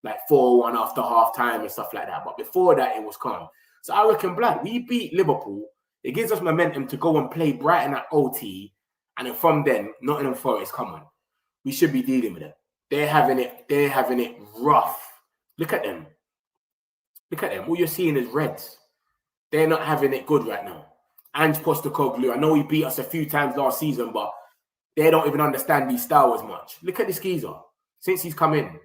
B: like 4-1 after half time and stuff like that. But before that, it was calm. So I reckon, blood, we beat Liverpool. It gives us momentum to go and play Brighton at OT. And then from then, Nottingham Forest, come on. We should be dealing with it. They're having it rough. Look at them. Look at them. All you're seeing is reds. They're not having it good right now. Ange Postecoglou, I know he beat us a few times last season, but they don't even understand his style as much. Look at this geezer. Since he's come in.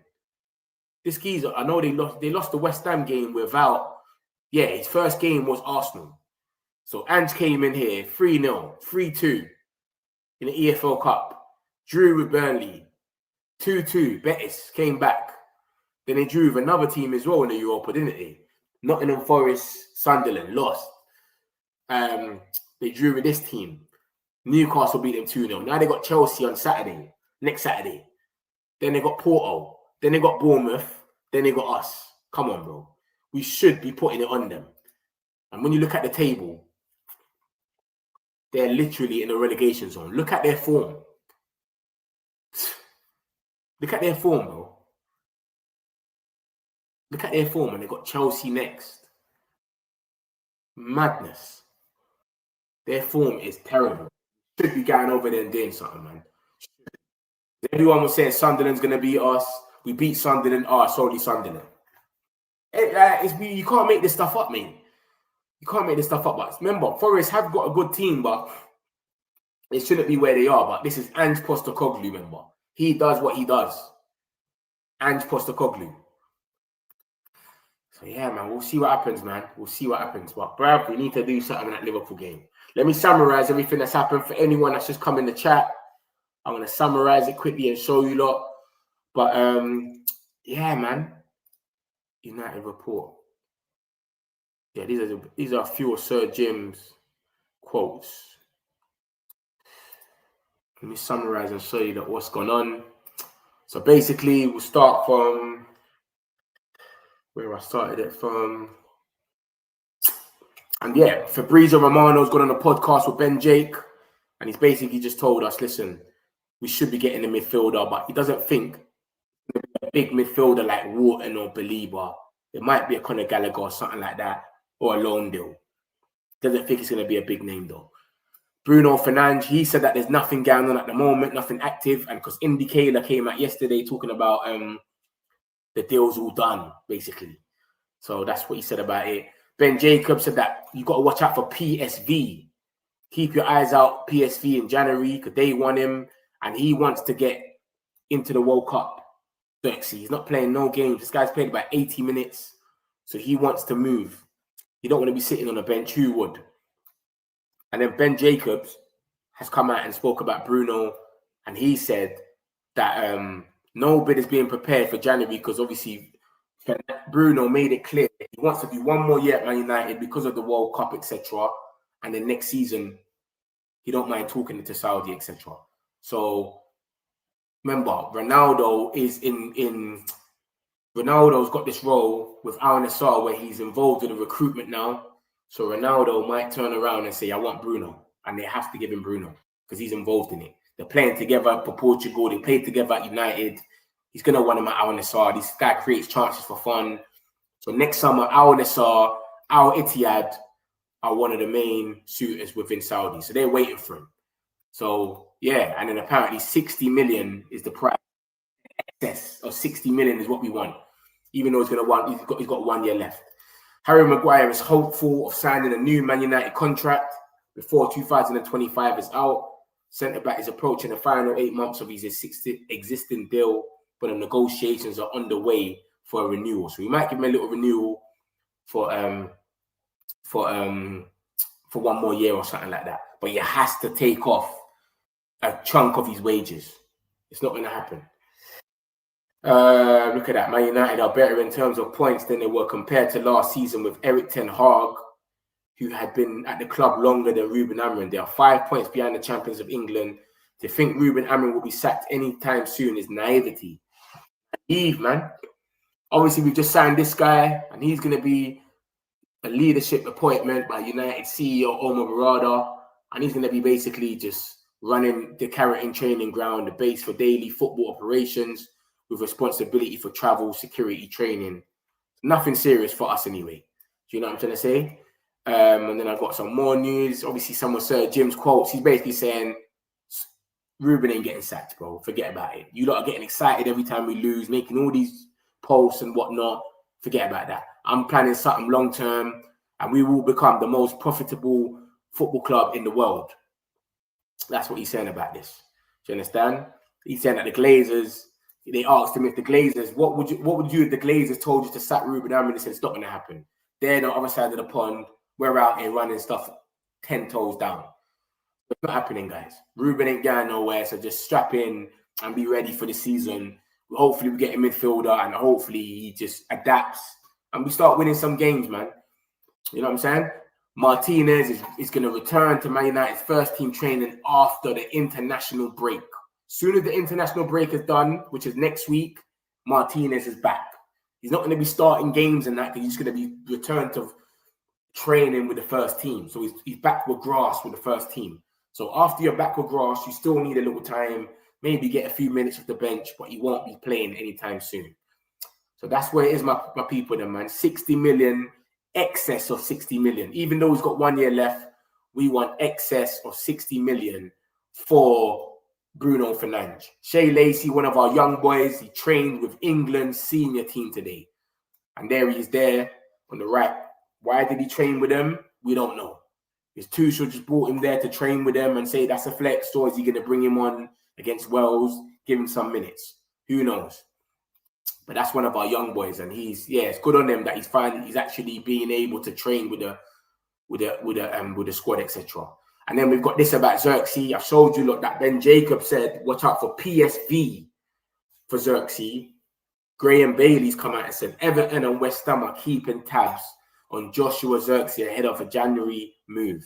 B: This geezer, I know they lost the West Ham game without, his first game was Arsenal. So Ange came in here, 3-0, 3-2 in the EFL Cup. Drew with Burnley, 2-2. Betis came back. Then they drew with another team as well in the Europa, didn't they? Nottingham Forest, Sunderland, lost. They drew with this team. Newcastle beat them 2-0. Now they got Chelsea on Saturday, next Saturday. Then they got Porto. Then they got Bournemouth. Then they got us. Come on, bro. We should be putting it on them. And when you look at the table, they're literally in a relegation zone. Look at their form. Look at their form, bro. Look at their form, and they got Chelsea next. Madness. Their form is terrible. Should be going over there and doing something, man. Everyone was saying Sunderland's going to beat us. We beat Sunderland. It's only Sunderland. You can't make this stuff up, man. You can't make this stuff up. But remember, Forest have got a good team, but it shouldn't be where they are. But this is Ange Postecoglou, remember. He does what he does. Ange Postecoglou. So, yeah, man, we'll see what happens, man. We'll see what happens. But, bruv, we need to do something in that Liverpool game. Let me summarize everything that's happened for anyone that's just come in the chat. I'm going to summarize it quickly and show you lot. But, yeah, man. United report. Yeah, these are a few of Sir Jim's quotes. Let me summarize and show you what's going on. So basically, we'll start from where I started it from. And yeah, Fabrizio Romano's gone on a podcast with Ben Jake, and he's basically just told us, listen, we should be getting a midfielder, but he doesn't think a big midfielder like Wharton or Belieber. It might be a Conor Gallagher or something like that, or a loan deal. Doesn't think it's going to be a big name though. Bruno Fernandes, he said that there's nothing going on at the moment, nothing active, and because Indicator came out yesterday talking about the deal's all done, basically. So that's what he said about it. Ben Jacobs said that you got to watch out for PSV. Keep your eyes out, PSV in January, because they want him, and he wants to get into the World Cup. Zirkzee, he's not playing no games. This guy's played about 80 minutes, so he wants to move. You don't want to be sitting on a bench. Who would? And then Ben Jacobs has come out and spoke about Bruno, and he said that no bid is being prepared for January because obviously Bruno made it clear he wants to do one more year at Man United because of the World Cup, etc. And then next season, he don't mind talking to Saudi, etc. So remember, Ronaldo is Ronaldo's got this role with Al Nassr where he's involved in the recruitment now. So Ronaldo might turn around and say, I want Bruno. And they have to give him Bruno because he's involved in it. They're playing together for Portugal. They played together at United. He's going to want him at Al Nassr. This guy creates chances for fun. So next summer, Al Nassr, Al Ittihad are one of the main suitors within Saudi. So they're waiting for him. So, yeah. And then apparently 60 million is the price. Excess of 60 million is what we want. Even though he's got 1 year left. Harry Maguire is hopeful of signing a new Man United contract before 2025 is out. Centre-back is approaching the final 8 months of his existing deal, but the negotiations are underway for a renewal. So we might give him a little renewal for 1 more year or something like that. But he has to take off a chunk of his wages. It's not going to happen. Look at that. Man United are better in terms of points than they were compared to last season with Erik ten Hag, who had been at the club longer than Ruben Amorim. They are 5 points behind the champions of England. To think Ruben Amorim will be sacked anytime soon is naivety. Naive, man. Obviously, we just signed this guy, and he's going to be a leadership appointment by United CEO Omar Barada, and he's going to be basically just running the Carrington training ground, the base for daily football operations, with responsibility for travel, security, training. Nothing serious for us anyway. Do you know what I'm trying to say? And then I've got some more news. Obviously, someone said Jim's quotes. He's basically saying, Ruben ain't getting sacked, bro. Forget about it. You lot are getting excited every time we lose, making all these posts and whatnot. Forget about that. I'm planning something long-term, and we will become the most profitable football club in the world. That's what he's saying about this. Do you understand? He's saying that the Glazers, they asked him if the Glazers, what would you if the Glazers told you to sack Ruben Amorim? He said, it's not going to happen. They're on the other side of the pond. We're out here running stuff 10 toes down. It's not happening, guys. Ruben ain't going nowhere, so just strap in and be ready for the season. Hopefully we get a midfielder, and hopefully he just adapts and we start winning some games, man. You know what I'm saying? Martinez is going to return to Man United's first team training after the international break. Soon as the international break is done, which is next week, Martinez is back. He's not going to be starting games and that, because he's going to be returned to training with the first team. So he's back with grass with the first team. So after you're back with grass, you still need a little time, maybe get a few minutes off the bench, but he won't be playing anytime soon. So that's where it is, my people, then, man. 60 million, excess of 60 million. Even though he's got 1 year left, we want excess of 60 million for Bruno Fernandes. Shea Lacey, one of our young boys, he trained with England's senior team today. And there he is there on the right. Why did he train with them? We don't know. His Tuchel just brought him there to train with them and say that's a flex, or is he going to bring him on against Wales, give him some minutes? Who knows? But that's one of our young boys, and it's good on them that he's actually being able to train with the squad, etc. And then we've got this about Zirkzee. I've showed you, look, that Ben Jacobs said, watch out for PSV for Zirkzee. Graham Bailey's come out and said Everton and West Ham are keeping tabs on Joshua Zirkzee ahead of a January move.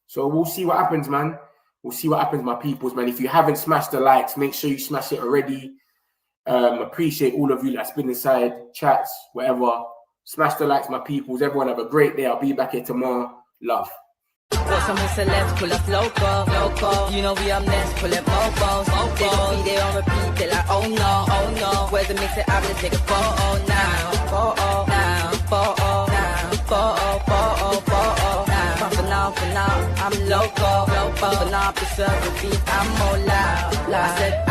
B: So we'll see what happens, man. We'll see what happens, my peoples, man. If you haven't smashed the likes, make sure you smash it already. Appreciate all of you that's been inside, chats, whatever. Smash the likes, my peoples. Everyone have a great day. I'll be back here tomorrow. Love.
A: Got some celebs pull up local. You know we up next, pull up mofos. They don't be there on repeat, they're like, oh no. Where's the mix it up, let's take a photo now. For now, I'm local. For now, preserve the beat, I'm more loud. I said